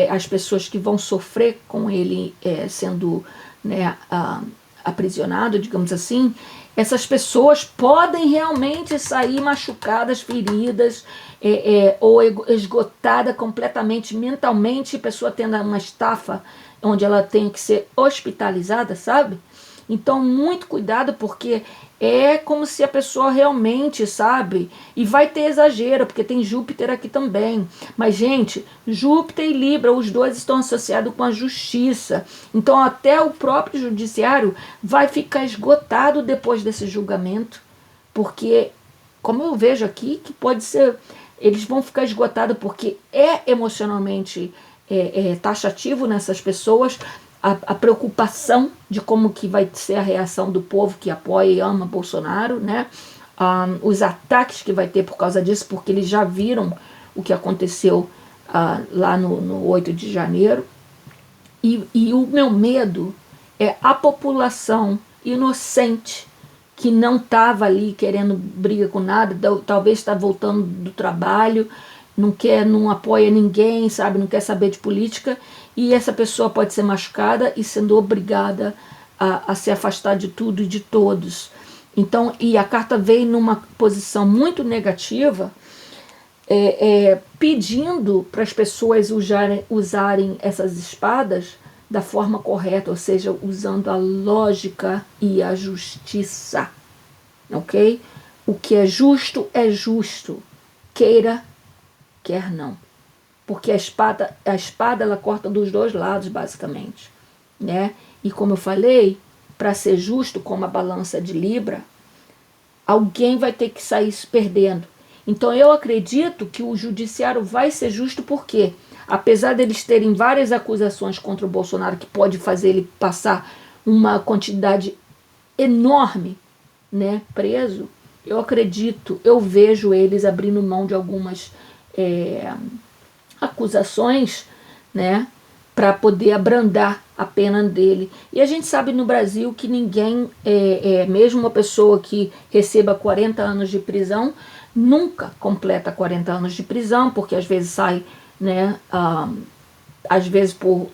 as pessoas que vão sofrer com ele sendo, né, aprisionado, digamos assim, essas pessoas podem realmente sair machucadas, feridas, ou esgotada completamente mentalmente, a pessoa tendo uma estafa onde ela tem que ser hospitalizada, sabe? Então, muito cuidado, porque é como se a pessoa realmente, sabe? E vai ter exagero, porque tem Júpiter aqui também. Mas, gente, Júpiter e Libra, os dois estão associados com a justiça. Então, até o próprio judiciário vai ficar esgotado depois desse julgamento. Porque, como eu vejo aqui, que pode ser... Eles vão ficar esgotados porque é emocionalmente taxativo nessas pessoas, a preocupação de como que vai ser a reação do povo que apoia e ama Bolsonaro, né? Os ataques que vai ter por causa disso, porque eles já viram o que aconteceu lá no 8 de janeiro. E o meu medo é a população inocente que não estava ali querendo briga com nada, talvez está voltando do trabalho, não apoia ninguém, sabe, não quer saber de política, e essa pessoa pode ser machucada e sendo obrigada a se afastar de tudo e de todos. Então, e a carta veio numa posição muito negativa, pedindo para as pessoas usarem essas espadas da forma correta, ou seja, usando a lógica e a justiça, ok? O que é justo, queira, quer não. Porque a espada ela corta dos dois lados, basicamente, né? E como eu falei, para ser justo, como a balança de Libra, alguém vai ter que sair perdendo. Então eu acredito que o judiciário vai ser justo, porque apesar deles terem várias acusações contra o Bolsonaro, que pode fazer ele passar uma quantidade enorme, né, preso, eu acredito, eu vejo eles abrindo mão de algumas acusações, né, para poder abrandar a pena dele. E a gente sabe no Brasil que ninguém, mesmo uma pessoa que receba 40 anos de prisão, nunca completa 40 anos de prisão, porque às vezes sai, né, às vezes por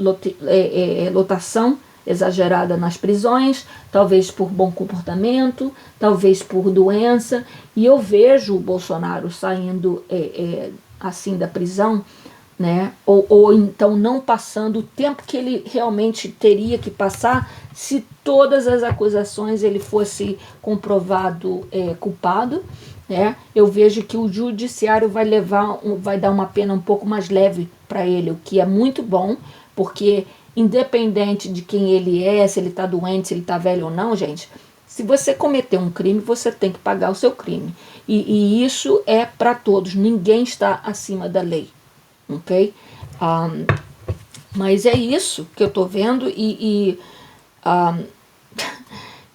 lotação exagerada nas prisões, talvez por bom comportamento, talvez por doença. E eu vejo o Bolsonaro saindo assim da prisão, né? Ou então não passando o tempo que ele realmente teria que passar se todas as acusações ele fosse comprovado culpado, né? Eu vejo que o judiciário vai dar uma pena um pouco mais leve para ele, o que é muito bom, porque independente de quem ele é, se ele está doente, se ele está velho ou não, gente, se você cometer um crime, você tem que pagar o seu crime. E isso é para todos, ninguém está acima da lei. Ok? Mas é isso que eu tô vendo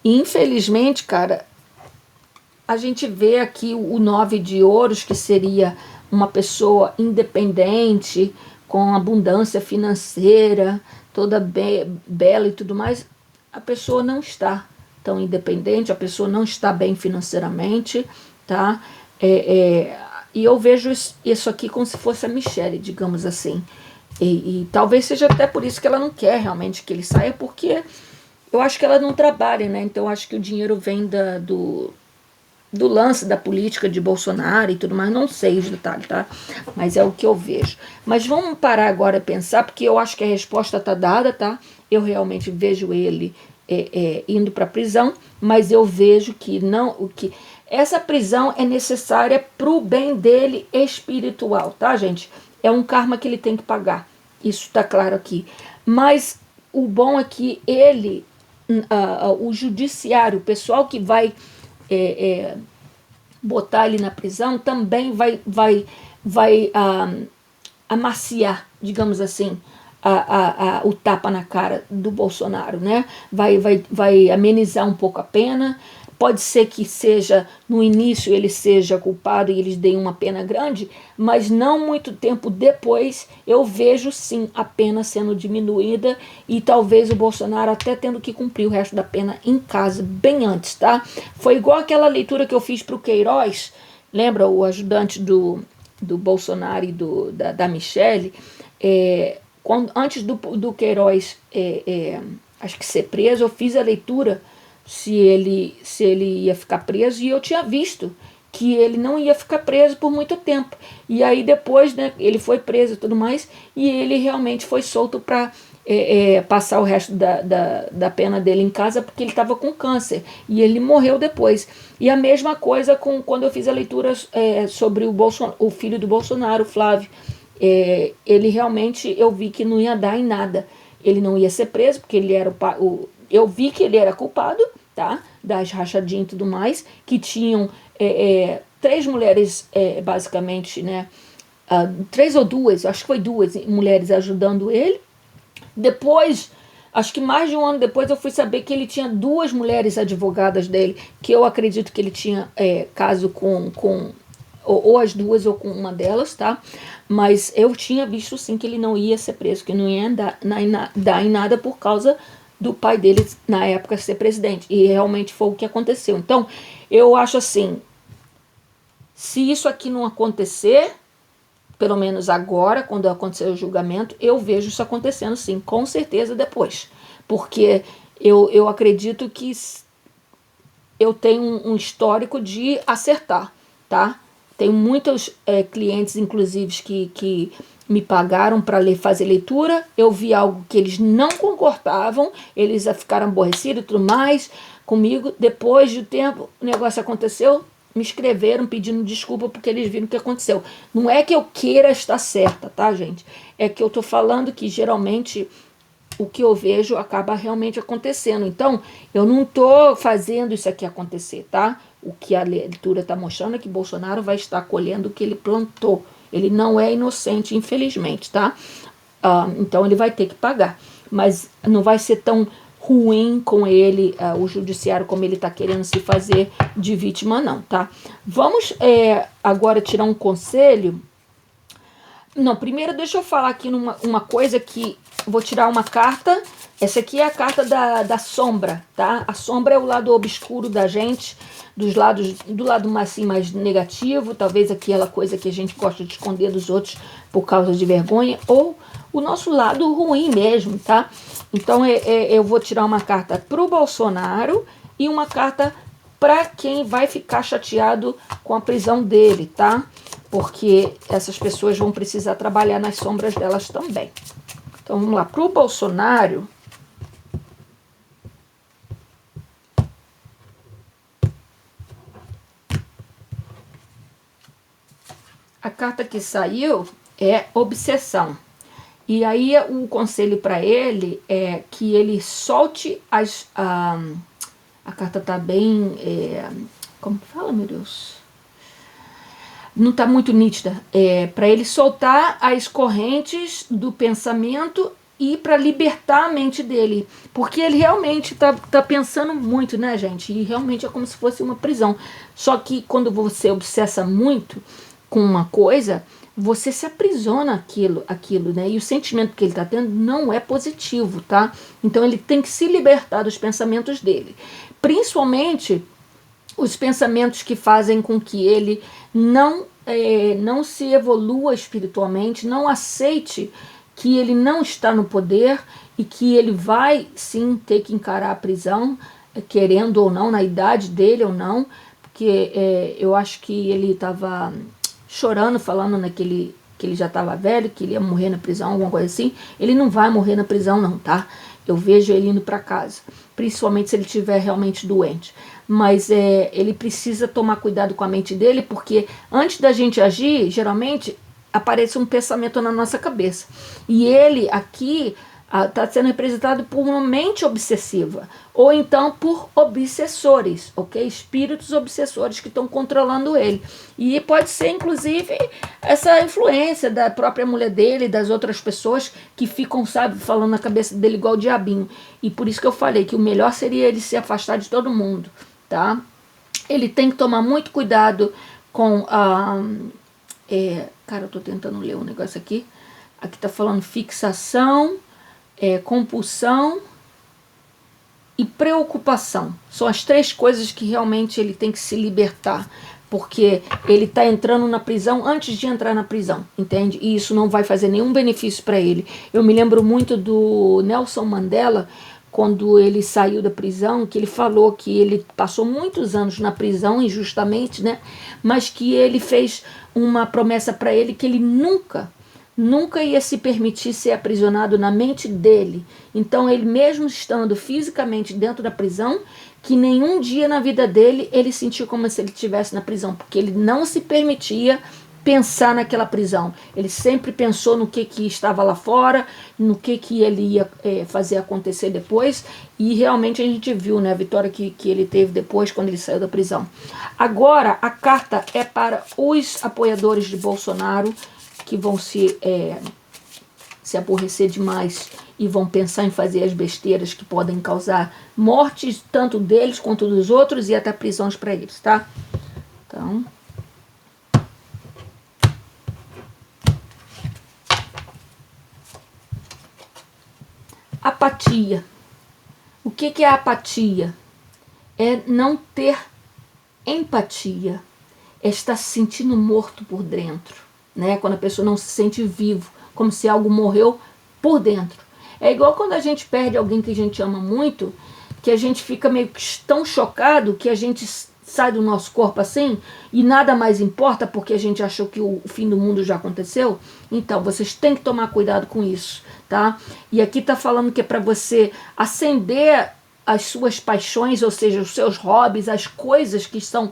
E, infelizmente, cara, a gente vê aqui o 9 de ouros, que seria uma pessoa independente, com abundância financeira, toda bela e tudo mais. A pessoa não está tão independente, a pessoa não está bem financeiramente, tá? E eu vejo isso aqui como se fosse a Michelle, digamos assim. E talvez seja até por isso que ela não quer realmente que ele saia, porque eu acho que ela não trabalha, né? Então eu acho que o dinheiro vem do lance da política de Bolsonaro e tudo mais, não sei os detalhes, tá? Mas é o que eu vejo. Mas vamos parar agora e pensar, porque eu acho que a resposta está dada, tá? Eu realmente vejo ele indo para a prisão, mas eu vejo que não, que essa prisão é necessária para o bem dele espiritual, tá, gente? É um karma que ele tem que pagar. Isso está claro aqui. Mas o bom é que ele, o judiciário, o pessoal que vai botar ele na prisão também vai amaciar, digamos assim, o tapa na cara do Bolsonaro, né? Vai amenizar um pouco a pena. Pode ser que seja, no início, ele seja culpado e eles deem uma pena grande, mas não muito tempo depois eu vejo sim a pena sendo diminuída e talvez o Bolsonaro até tendo que cumprir o resto da pena em casa, bem antes, tá? Foi igual aquela leitura que eu fiz para o Queiroz, lembra o ajudante do Bolsonaro e da Michelle? Antes do Queiroz, acho que ser preso, eu fiz a leitura se ele ia ficar preso, e eu tinha visto que ele não ia ficar preso por muito tempo. E aí depois, né, ele foi preso e tudo mais, e ele realmente foi solto para passar o resto da pena dele em casa, porque ele estava com câncer, e ele morreu depois. E a mesma coisa quando eu fiz a leitura sobre o filho do Bolsonaro, o Flávio. Ele realmente, eu vi que não ia dar em nada. Ele não ia ser preso, porque ele era eu vi que ele era culpado, tá? Das rachadinhas e tudo mais, que tinham 3 mulheres, basicamente, né? 3 ou 2, acho que foi 2 mulheres ajudando ele. Depois, acho que mais de um ano depois, eu fui saber que ele tinha 2 mulheres advogadas dele, que eu acredito que ele tinha caso com ou as 2 ou com uma delas, tá? Mas eu tinha visto sim que ele não ia ser preso, que não ia dar em nada por causa do pai dele na época ser presidente. E realmente foi o que aconteceu. Então, eu acho assim, se isso aqui não acontecer, pelo menos agora, quando acontecer o julgamento, eu vejo isso acontecendo sim, com certeza depois. Porque eu acredito que eu tenho um histórico de acertar, tá? Tenho muitos clientes, inclusive, que me pagaram para fazer leitura. Eu vi algo que eles não concordavam, eles ficaram aborrecidos e tudo mais comigo. Depois de tempo, o negócio aconteceu, me escreveram pedindo desculpa porque eles viram o que aconteceu. Não é que eu queira estar certa, tá, gente? É que eu tô falando que geralmente o que eu vejo acaba realmente acontecendo. Então, eu não estou fazendo isso aqui acontecer, tá? O que a leitura está mostrando é que Bolsonaro vai estar colhendo o que ele plantou. Ele não é inocente, infelizmente, tá? Então, ele vai ter que pagar. Mas não vai ser tão ruim com ele, o judiciário, como ele está querendo se fazer de vítima, não, tá? Vamos agora tirar um conselho. Não, primeiro deixa eu falar aqui uma coisa que vou tirar uma carta. Essa aqui é a carta da sombra, tá? A sombra é o lado obscuro da gente, do lado mais negativo, talvez aquela coisa que a gente gosta de esconder dos outros por causa de vergonha, ou o nosso lado ruim mesmo, tá? Então eu vou tirar uma carta pro Bolsonaro e uma carta para quem vai ficar chateado com a prisão dele, tá? Porque essas pessoas vão precisar trabalhar nas sombras delas também. Então vamos lá, pro Bolsonaro. A carta que saiu é obsessão. E aí o conselho para ele é que ele solte a carta tá bem... como que fala, meu Deus? Não está muito nítida. Para ele soltar as correntes do pensamento e para libertar a mente dele, porque ele realmente tá pensando muito, né, gente? E realmente é como se fosse uma prisão. Só que quando você obsessa muito com uma coisa, você se aprisiona aquilo, né? E o sentimento que ele está tendo não é positivo, tá? Então ele tem que se libertar dos pensamentos dele, principalmente os pensamentos que fazem com que ele não se evolua espiritualmente, não aceite que ele não está no poder e que ele vai sim ter que encarar a prisão, querendo ou não, na idade dele ou não, porque eu acho que ele estava chorando, falando naquele que ele já estava velho, que ele ia morrer na prisão, alguma coisa assim. Ele não vai morrer na prisão não, tá? Eu vejo ele indo para casa, principalmente se ele estiver realmente doente. Mas ele precisa tomar cuidado com a mente dele, porque antes da gente agir, geralmente aparece um pensamento na nossa cabeça. E ele aqui está sendo representado por uma mente obsessiva, ou então por obsessores, ok? Espíritos obsessores que estão controlando ele. E pode ser, inclusive, essa influência da própria mulher dele, das outras pessoas que ficam, sabe, falando na cabeça dele igual o diabinho. E por isso que eu falei que o melhor seria ele se afastar de todo mundo, tá? Ele tem que tomar muito cuidado com a... cara, eu tô tentando ler um negócio aqui. Aqui tá falando fixação, compulsão e preocupação. São as três coisas que realmente ele tem que se libertar, porque ele está entrando na prisão antes de entrar na prisão, entende? E isso não vai fazer nenhum benefício para ele. Eu me lembro muito do Nelson Mandela, quando ele saiu da prisão, que ele falou que ele passou muitos anos na prisão injustamente, né? Mas que ele fez uma promessa para ele que ele nunca ia se permitir ser aprisionado na mente dele. Então ele, mesmo estando fisicamente dentro da prisão, que nenhum dia na vida dele ele sentiu como se ele estivesse na prisão, porque ele não se permitia pensar naquela prisão. Ele sempre pensou no que estava lá fora, no que ele ia fazer acontecer depois, e realmente a gente viu, né, a vitória que ele teve depois quando ele saiu da prisão. Agora a carta é para os apoiadores de Bolsonaro, que vão se aborrecer demais e vão pensar em fazer as besteiras que podem causar mortes, tanto deles quanto dos outros, e até prisões para eles, tá? Então... apatia. O que é apatia? É não ter empatia. É estar se sentindo morto por dentro, né? Quando a pessoa não se sente vivo, como se algo morreu por dentro. É igual quando a gente perde alguém que a gente ama muito, que a gente fica meio que tão chocado que a gente sai do nosso corpo assim e nada mais importa porque a gente achou que o fim do mundo já aconteceu. Então vocês têm que tomar cuidado com isso, tá? E aqui tá falando que é para você acender as suas paixões, ou seja, os seus hobbies, as coisas que estão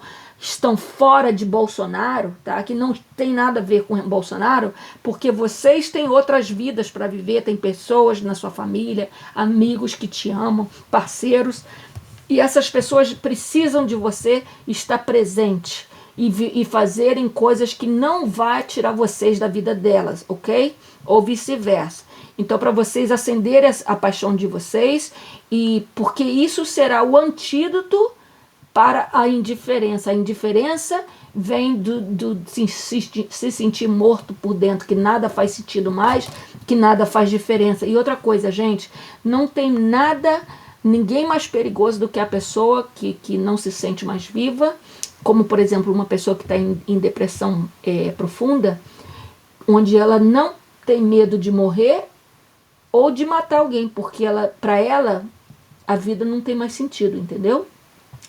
fora de Bolsonaro, tá? Que não tem nada a ver com Bolsonaro, porque vocês têm outras vidas para viver, tem pessoas na sua família, amigos que te amam, parceiros, e essas pessoas precisam de você estar presente e fazerem coisas que não vai tirar vocês da vida delas, ok? Ou vice-versa. Então, para vocês acenderem a paixão de vocês, e porque isso será o antídoto para a indiferença. A indiferença vem do se sentir morto por dentro, que nada faz sentido mais, que nada faz diferença. E outra coisa, gente, não tem ninguém mais perigoso do que a pessoa que não se sente mais viva, como, por exemplo, uma pessoa que está em depressão profunda, onde ela não tem medo de morrer ou de matar alguém, porque para ela a vida não tem mais sentido, entendeu?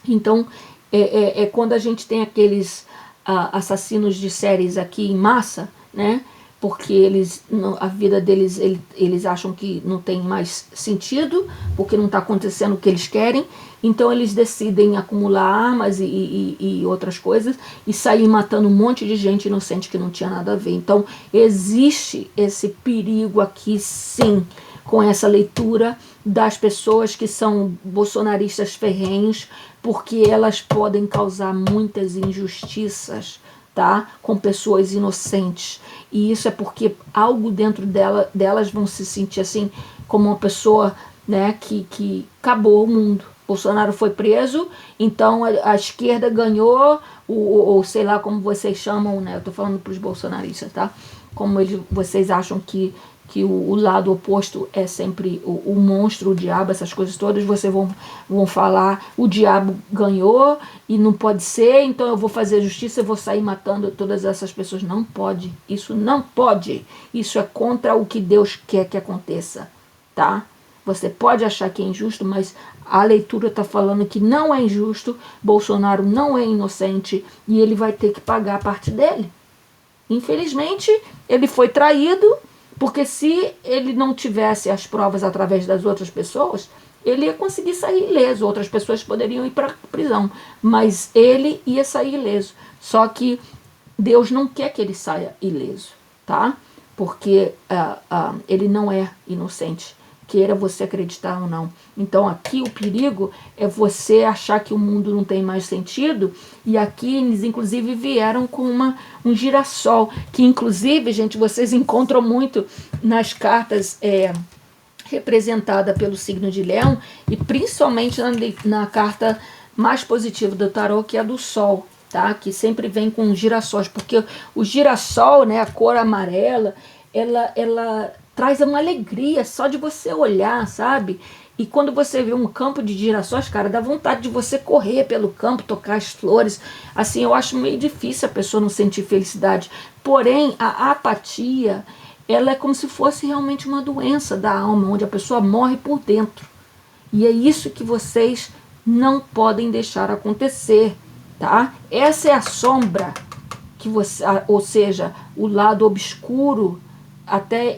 Então, quando a gente tem aqueles assassinos de séries aqui em massa, né? Porque a vida deles, eles acham que não tem mais sentido, porque não está acontecendo o que eles querem, então eles decidem acumular armas e outras coisas e sair matando um monte de gente inocente que não tinha nada a ver. Então existe esse perigo aqui, sim, com essa leitura das pessoas que são bolsonaristas ferrenhos, porque elas podem causar muitas injustiças, tá? Com pessoas inocentes. E isso é porque algo dentro delas vão se sentir assim, como uma pessoa, né, que acabou o mundo. Bolsonaro foi preso, então a esquerda ganhou, ou sei lá como vocês chamam, né? Eu tô falando para os bolsonaristas, tá? Como vocês acham que o lado oposto é sempre o monstro, o diabo, essas coisas todas, vocês vão falar, o diabo ganhou e não pode ser, então eu vou fazer justiça, eu vou sair matando todas essas pessoas. Não pode, isso não pode. Isso é contra o que Deus quer que aconteça, tá? Você pode achar que é injusto, mas a leitura está falando que não é injusto, Bolsonaro não é inocente e ele vai ter que pagar a parte dele. Infelizmente, ele foi traído, porque se ele não tivesse as provas através das outras pessoas, ele ia conseguir sair ileso. Outras pessoas poderiam ir para a prisão, mas ele ia sair ileso. Só que Deus não quer que ele saia ileso, tá? Porque ele não é inocente, queira você acreditar ou não. Então aqui o perigo é você achar que o mundo não tem mais sentido, e aqui eles inclusive vieram com um girassol, que inclusive, gente, vocês encontram muito nas cartas representada pelo signo de Leão, e principalmente na carta mais positiva do tarô, que é a do Sol, tá? Que sempre vem com girassóis, porque o girassol, né, a cor amarela, ela traz uma alegria só de você olhar, sabe? E quando você vê um campo de girassóis, cara, dá vontade de você correr pelo campo, tocar as flores. Assim, eu acho meio difícil a pessoa não sentir felicidade. Porém, a apatia, ela é como se fosse realmente uma doença da alma, onde a pessoa morre por dentro. E é isso que vocês não podem deixar acontecer, tá? Essa é a sombra que você, ou seja, o lado obscuro, até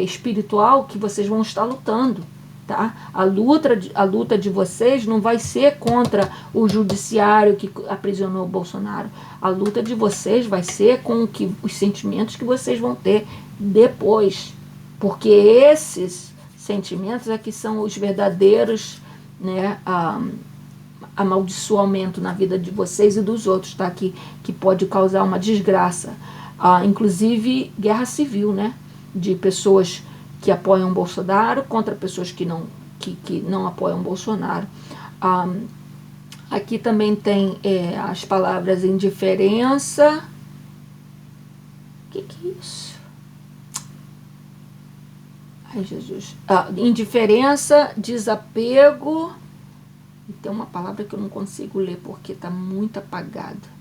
espiritual, que vocês vão estar lutando, tá? A luta de vocês não vai ser contra o judiciário que aprisionou o Bolsonaro. A luta de vocês vai ser com os sentimentos que vocês vão ter depois, porque esses sentimentos é que são os verdadeiros, né, amaldiçoamento na vida de vocês e dos outros, tá? Que pode causar uma desgraça. Inclusive guerra civil, né? De pessoas que apoiam Bolsonaro contra pessoas que não apoiam Bolsonaro. Aqui também tem as palavras indiferença. O que é isso? Ai, Jesus. Indiferença, desapego. E tem uma palavra que eu não consigo ler porque está muito apagada.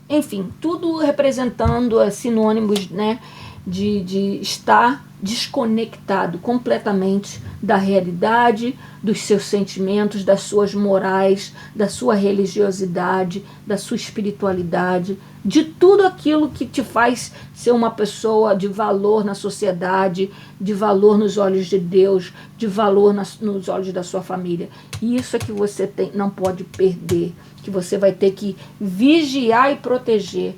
Enfim, tudo representando sinônimos, né, de estar desconectado completamente da realidade, dos seus sentimentos, das suas morais, da sua religiosidade, da sua espiritualidade, de tudo aquilo que te faz ser uma pessoa de valor na sociedade, de valor nos olhos de Deus, de valor nos olhos da sua família. E isso é que você não pode perder, que você vai ter que vigiar e proteger.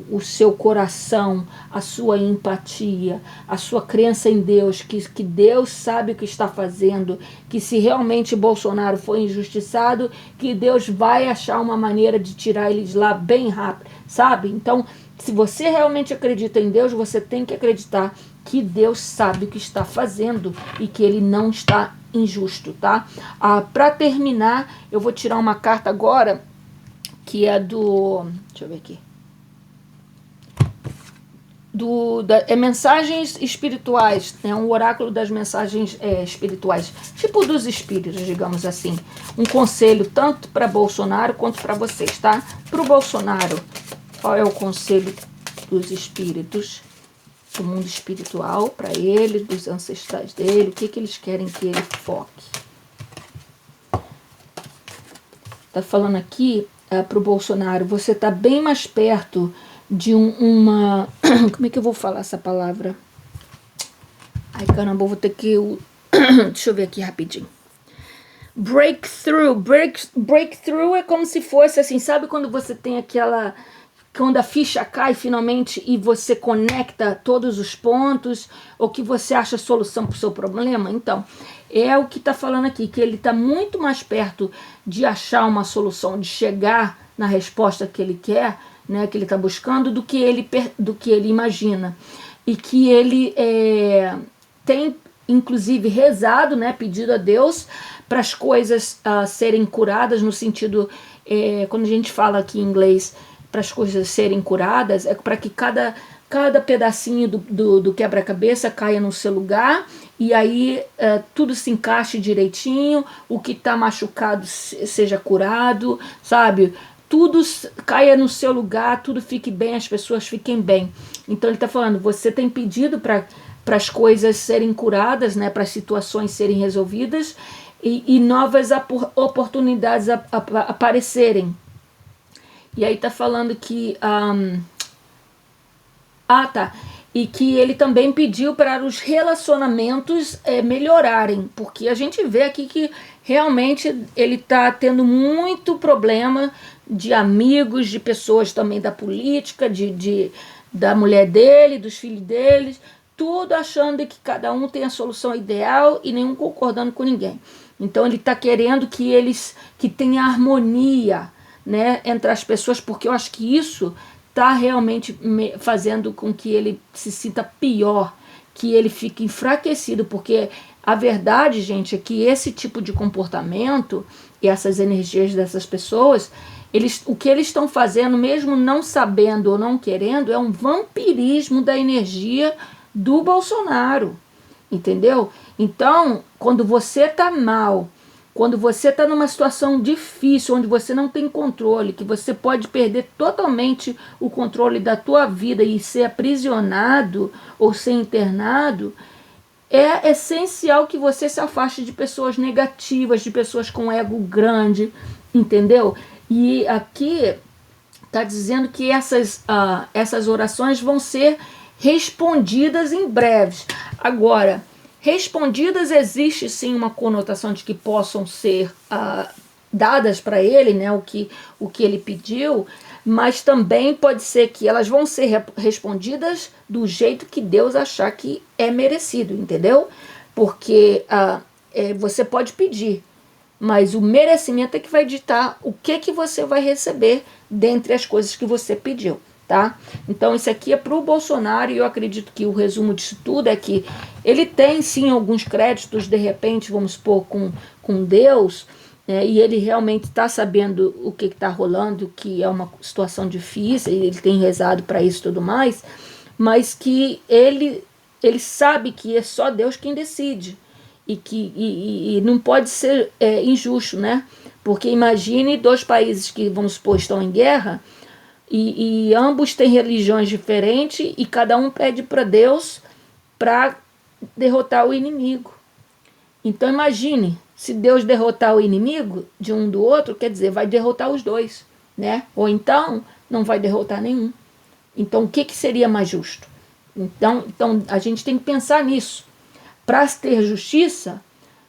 O seu coração, a sua empatia, a sua crença em Deus, que Deus sabe o que está fazendo, que se realmente Bolsonaro foi injustiçado, que Deus vai achar uma maneira de tirar eles lá bem rápido, sabe? Então, se você realmente acredita em Deus, você tem que acreditar que Deus sabe o que está fazendo e que Ele não está injusto, tá? Para terminar, eu vou tirar uma carta agora, que é do... Deixa eu ver aqui. Mensagens espirituais, né? Um oráculo das mensagens espirituais, tipo dos espíritos, digamos assim. Um conselho tanto para Bolsonaro quanto para vocês, tá? Para o Bolsonaro, qual é o conselho dos espíritos, do mundo espiritual, para ele, dos ancestrais dele, o que eles querem que ele foque? Tá falando aqui para o Bolsonaro, você tá bem mais perto de uma... Como é que eu vou falar essa palavra? Ai, caramba, eu vou ter que... Deixa eu ver aqui rapidinho. Breakthrough. Breakthrough é como se fosse assim, sabe quando você tem aquela... Quando a ficha cai finalmente e você conecta todos os pontos, ou que você acha a solução para o seu problema? Então, é o que está falando aqui, que ele está muito mais perto de achar uma solução, de chegar na resposta que ele quer, né, que ele está buscando, do que ele imagina. E que ele tem, inclusive, rezado, né, pedido a Deus para as coisas serem curadas, no sentido, quando a gente fala aqui em inglês, para as coisas serem curadas, é para que cada pedacinho do quebra-cabeça caia no seu lugar, e aí tudo se encaixe direitinho, o que está machucado seja curado, sabe? Tudo caia no seu lugar, tudo fique bem, as pessoas fiquem bem. Então ele está falando, você tem pedido para as coisas serem curadas, né, para as situações serem resolvidas, e novas oportunidades aparecerem. E aí está falando que... E que ele também pediu para os relacionamentos melhorarem, porque a gente vê aqui que realmente ele está tendo muito problema de amigos, de pessoas também da política, da mulher dele, dos filhos deles, tudo achando que cada um tem a solução ideal e nenhum concordando com ninguém. Então ele está querendo que tenha harmonia, né, entre as pessoas, porque eu acho que isso está realmente fazendo com que ele se sinta pior, que ele fique enfraquecido, porque a verdade, gente, é que esse tipo de comportamento e essas energias dessas pessoas, o que eles estão fazendo, mesmo não sabendo ou não querendo, é um vampirismo da energia do Bolsonaro, entendeu? Então, quando você está mal, quando você está numa situação difícil, onde você não tem controle, que você pode perder totalmente o controle da tua vida e ser aprisionado ou ser internado, é essencial que você se afaste de pessoas negativas, de pessoas com ego grande, entendeu? E aqui está dizendo que essas orações vão ser respondidas em breves. Agora, respondidas, existe sim uma conotação de que possam ser dadas para ele, né, o que ele pediu, mas também pode ser que elas vão ser respondidas do jeito que Deus achar que é merecido, entendeu? Porque você pode pedir, mas o merecimento é que vai ditar o que você vai receber dentre as coisas que você pediu. Tá? Então isso aqui é para o Bolsonaro, e eu acredito que o resumo disso tudo é que ele tem sim alguns créditos, de repente, vamos supor, com Deus, né, e ele realmente está sabendo o que está rolando, que é uma situação difícil, e ele tem rezado para isso e tudo mais, mas que ele sabe que é só Deus quem decide, e não pode ser injusto, né? Porque imagine dois países que, vamos supor, estão em guerra, e ambos têm religiões diferentes e cada um pede para Deus para derrotar o inimigo. Então imagine, se Deus derrotar o inimigo de um do outro, quer dizer, vai derrotar os dois, né? Ou então não vai derrotar nenhum. Então o que seria mais justo? Então a gente tem que pensar nisso. Para ter justiça,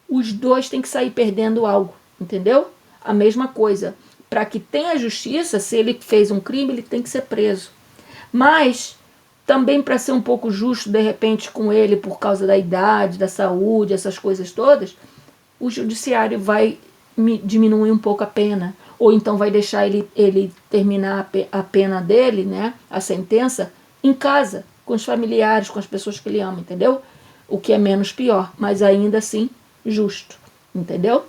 os dois têm que sair perdendo algo, entendeu? A mesma coisa. Para que tenha justiça, se ele fez um crime, ele tem que ser preso. Mas, também para ser um pouco justo, de repente, com ele, por causa da idade, da saúde, essas coisas todas, o judiciário vai diminuir um pouco a pena. Ou então vai deixar ele terminar a pena dele, né, a sentença, em casa, com os familiares, com as pessoas que ele ama, entendeu? O que é menos pior, mas ainda assim justo, entendeu?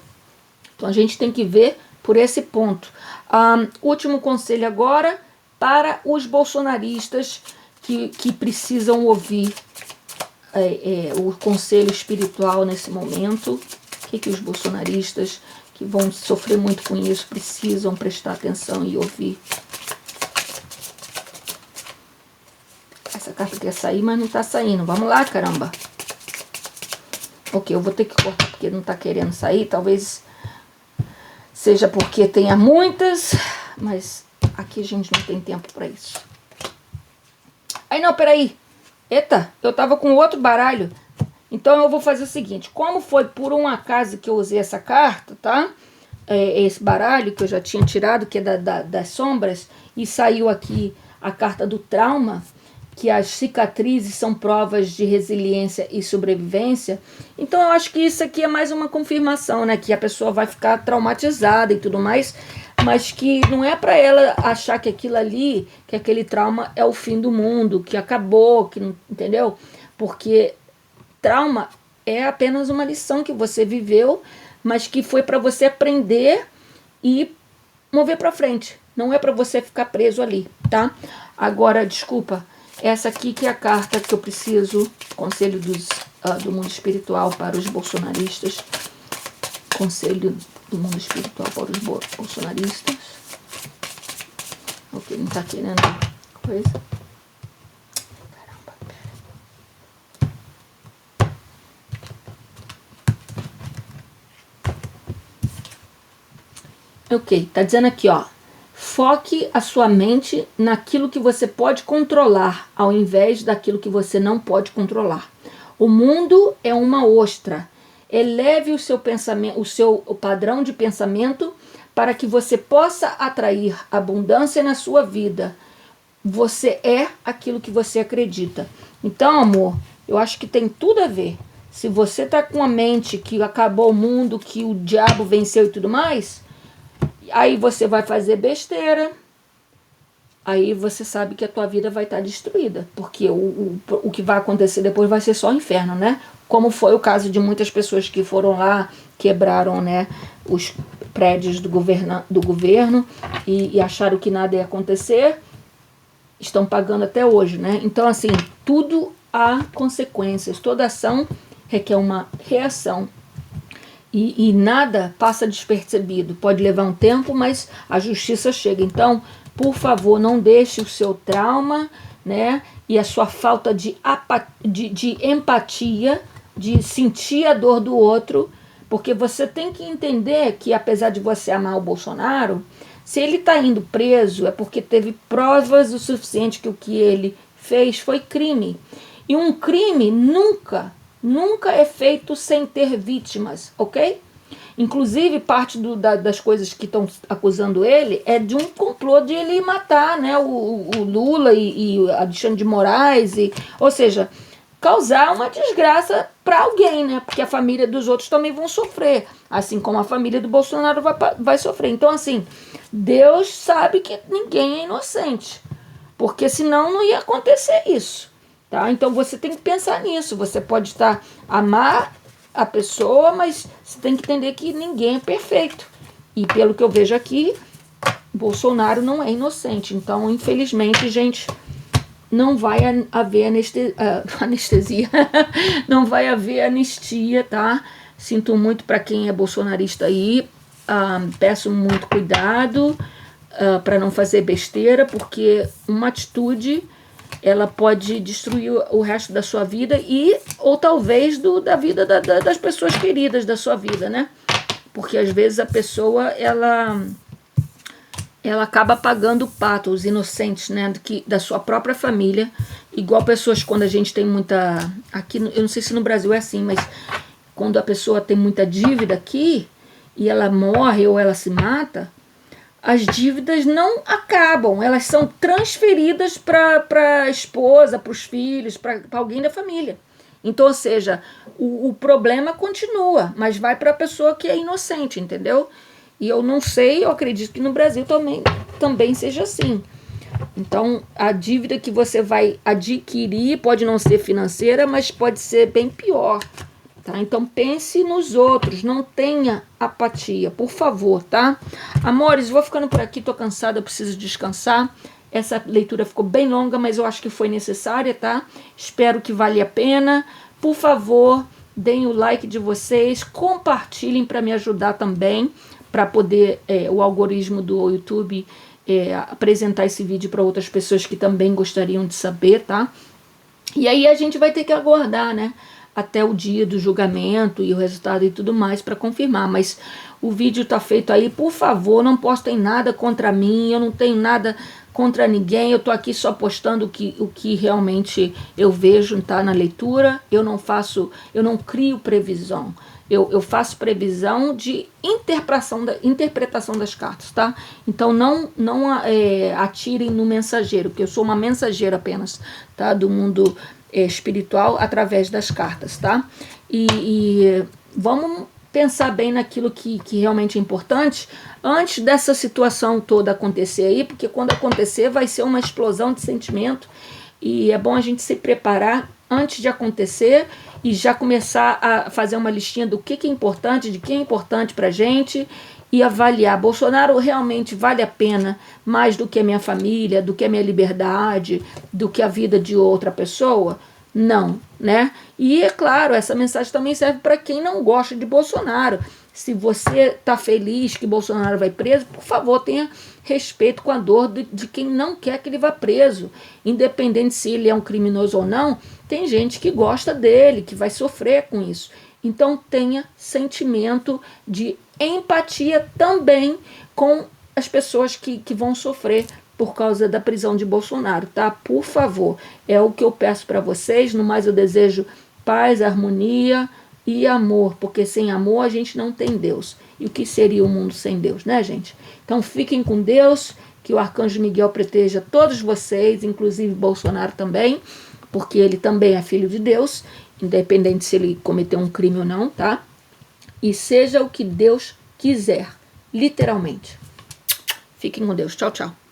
Então a gente tem que ver por esse ponto. Último conselho agora para os bolsonaristas que precisam ouvir o conselho espiritual nesse momento. O que os bolsonaristas que vão sofrer muito com isso precisam prestar atenção e ouvir. Essa carta quer sair, mas não está saindo. Vamos lá, caramba. Ok, eu vou ter que cortar porque não está querendo sair. Talvez seja porque tenha muitas, mas aqui a gente não tem tempo para isso. Aí não, peraí. Eita, eu tava com outro baralho. Então eu vou fazer o seguinte. Como foi por um acaso que eu usei essa carta, tá? Esse baralho que eu já tinha tirado, que é das sombras, e saiu aqui a carta do trauma, que as cicatrizes são provas de resiliência e sobrevivência. Então eu acho que isso aqui é mais uma confirmação, né? Que a pessoa vai ficar traumatizada e tudo mais, mas que não é para ela achar que aquilo ali, que aquele trauma é o fim do mundo, que acabou, que não, entendeu? Porque trauma é apenas uma lição que você viveu, mas que foi para você aprender e mover para frente. Não é para você ficar preso ali, tá? Agora, desculpa, essa aqui que é a carta que eu preciso, Conselho do Mundo Espiritual para os bolsonaristas. Conselho do Mundo Espiritual para os bolsonaristas. Ok, não tá querendo coisa. Caramba, pera. Ok, tá dizendo aqui, ó. Foque a sua mente naquilo que você pode controlar, ao invés daquilo que você não pode controlar. O mundo é uma ostra. Eleve o seu pensamento, o padrão de pensamento para que você possa atrair abundância na sua vida. Você é aquilo que você acredita. Então, amor, eu acho que tem tudo a ver. Se você tá com a mente que acabou o mundo, que o diabo venceu e tudo mais, aí você vai fazer besteira, aí você sabe que a tua vida vai estar destruída, porque o que vai acontecer depois vai ser só inferno, né? Como foi o caso de muitas pessoas que foram lá, quebraram, né, os prédios do governo e acharam que nada ia acontecer, estão pagando até hoje, né? Então, assim, tudo há consequências, toda ação requer uma reação. E nada passa despercebido. Pode levar um tempo, mas a justiça chega. Então, por favor, não deixe o seu trauma, né, e a sua falta de empatia, de sentir a dor do outro, porque você tem que entender que, apesar de você amar o Bolsonaro, se ele está indo preso é porque teve provas o suficiente que o que ele fez foi crime. E um crime nunca é feito sem ter vítimas, ok? Inclusive, parte das coisas que estão acusando ele é de um complô de ele matar, né, o Lula e o Alexandre de Moraes, ou seja, causar uma desgraça para alguém, né? Porque a família dos outros também vão sofrer, assim como a família do Bolsonaro vai sofrer. Então, assim, Deus sabe que ninguém é inocente, porque senão não ia acontecer isso. Tá? Então você tem que pensar nisso. Você pode estar amar a pessoa, mas você tem que entender que ninguém é perfeito. E pelo que eu vejo aqui, Bolsonaro não é inocente. Então, infelizmente, gente, não vai haver anestesia. Não vai haver anistia, tá? Sinto muito para quem é bolsonarista aí. Peço muito cuidado para não fazer besteira, porque uma atitude ela pode destruir o resto da sua vida ou talvez da vida das pessoas queridas da sua vida, né? Porque às vezes a pessoa ela acaba pagando o pato, os inocentes, né? Da sua própria família, igual pessoas quando a gente tem muita... Aqui, eu não sei se no Brasil é assim, mas quando a pessoa tem muita dívida aqui e ela morre ou ela se mata, as dívidas não acabam, elas são transferidas para a esposa, para os filhos, para alguém da família. Então, ou seja, o problema continua, mas vai para a pessoa que é inocente, entendeu? E eu não sei, eu acredito que no Brasil também seja assim. Então, a dívida que você vai adquirir pode não ser financeira, mas pode ser bem pior. Tá? Então pense nos outros, não tenha apatia, por favor, tá? Amores, vou ficando por aqui, tô cansada, eu preciso descansar. Essa leitura ficou bem longa, mas eu acho que foi necessária, tá? Espero que valha a pena. Por favor, deem o like de vocês, compartilhem para me ajudar também, para poder o algoritmo do YouTube apresentar esse vídeo para outras pessoas que também gostariam de saber, tá? E aí a gente vai ter que aguardar, né? Até o dia do julgamento e o resultado e tudo mais para confirmar, mas o vídeo tá feito aí, por favor, não postem nada contra mim, eu não tenho nada contra ninguém, eu tô aqui só postando o que realmente eu vejo, tá, na leitura, eu não crio previsão, eu faço previsão de interpretação das cartas, tá? Então não atirem no mensageiro, porque eu sou uma mensageira apenas, tá, do mundo espiritual através das cartas, tá? E vamos pensar bem naquilo que realmente é importante antes dessa situação toda acontecer aí, porque quando acontecer vai ser uma explosão de sentimento e é bom a gente se preparar antes de acontecer e já começar a fazer uma listinha do que é importante, de que é importante pra gente e avaliar. Bolsonaro realmente vale a pena mais do que a minha família, do que a minha liberdade, do que a vida de outra pessoa? Não, né? E é claro, essa mensagem também serve para quem não gosta de Bolsonaro. Se você está feliz que Bolsonaro vai preso, por favor, tenha respeito com a dor de quem não quer que ele vá preso. Independente se ele é um criminoso ou não, tem gente que gosta dele, que vai sofrer com isso. Então tenha sentimento de empatia também com as pessoas que vão sofrer por causa da prisão de Bolsonaro, tá? Por favor, é o que eu peço para vocês. No mais, eu desejo paz, harmonia e amor, porque sem amor a gente não tem Deus. E o que seria o mundo sem Deus, né, gente? Então fiquem com Deus, que o Arcanjo Miguel proteja todos vocês, inclusive Bolsonaro também, porque ele também é filho de Deus, independente se ele cometeu um crime ou não, tá? E seja o que Deus quiser, literalmente. Fiquem com Deus. Tchau, tchau.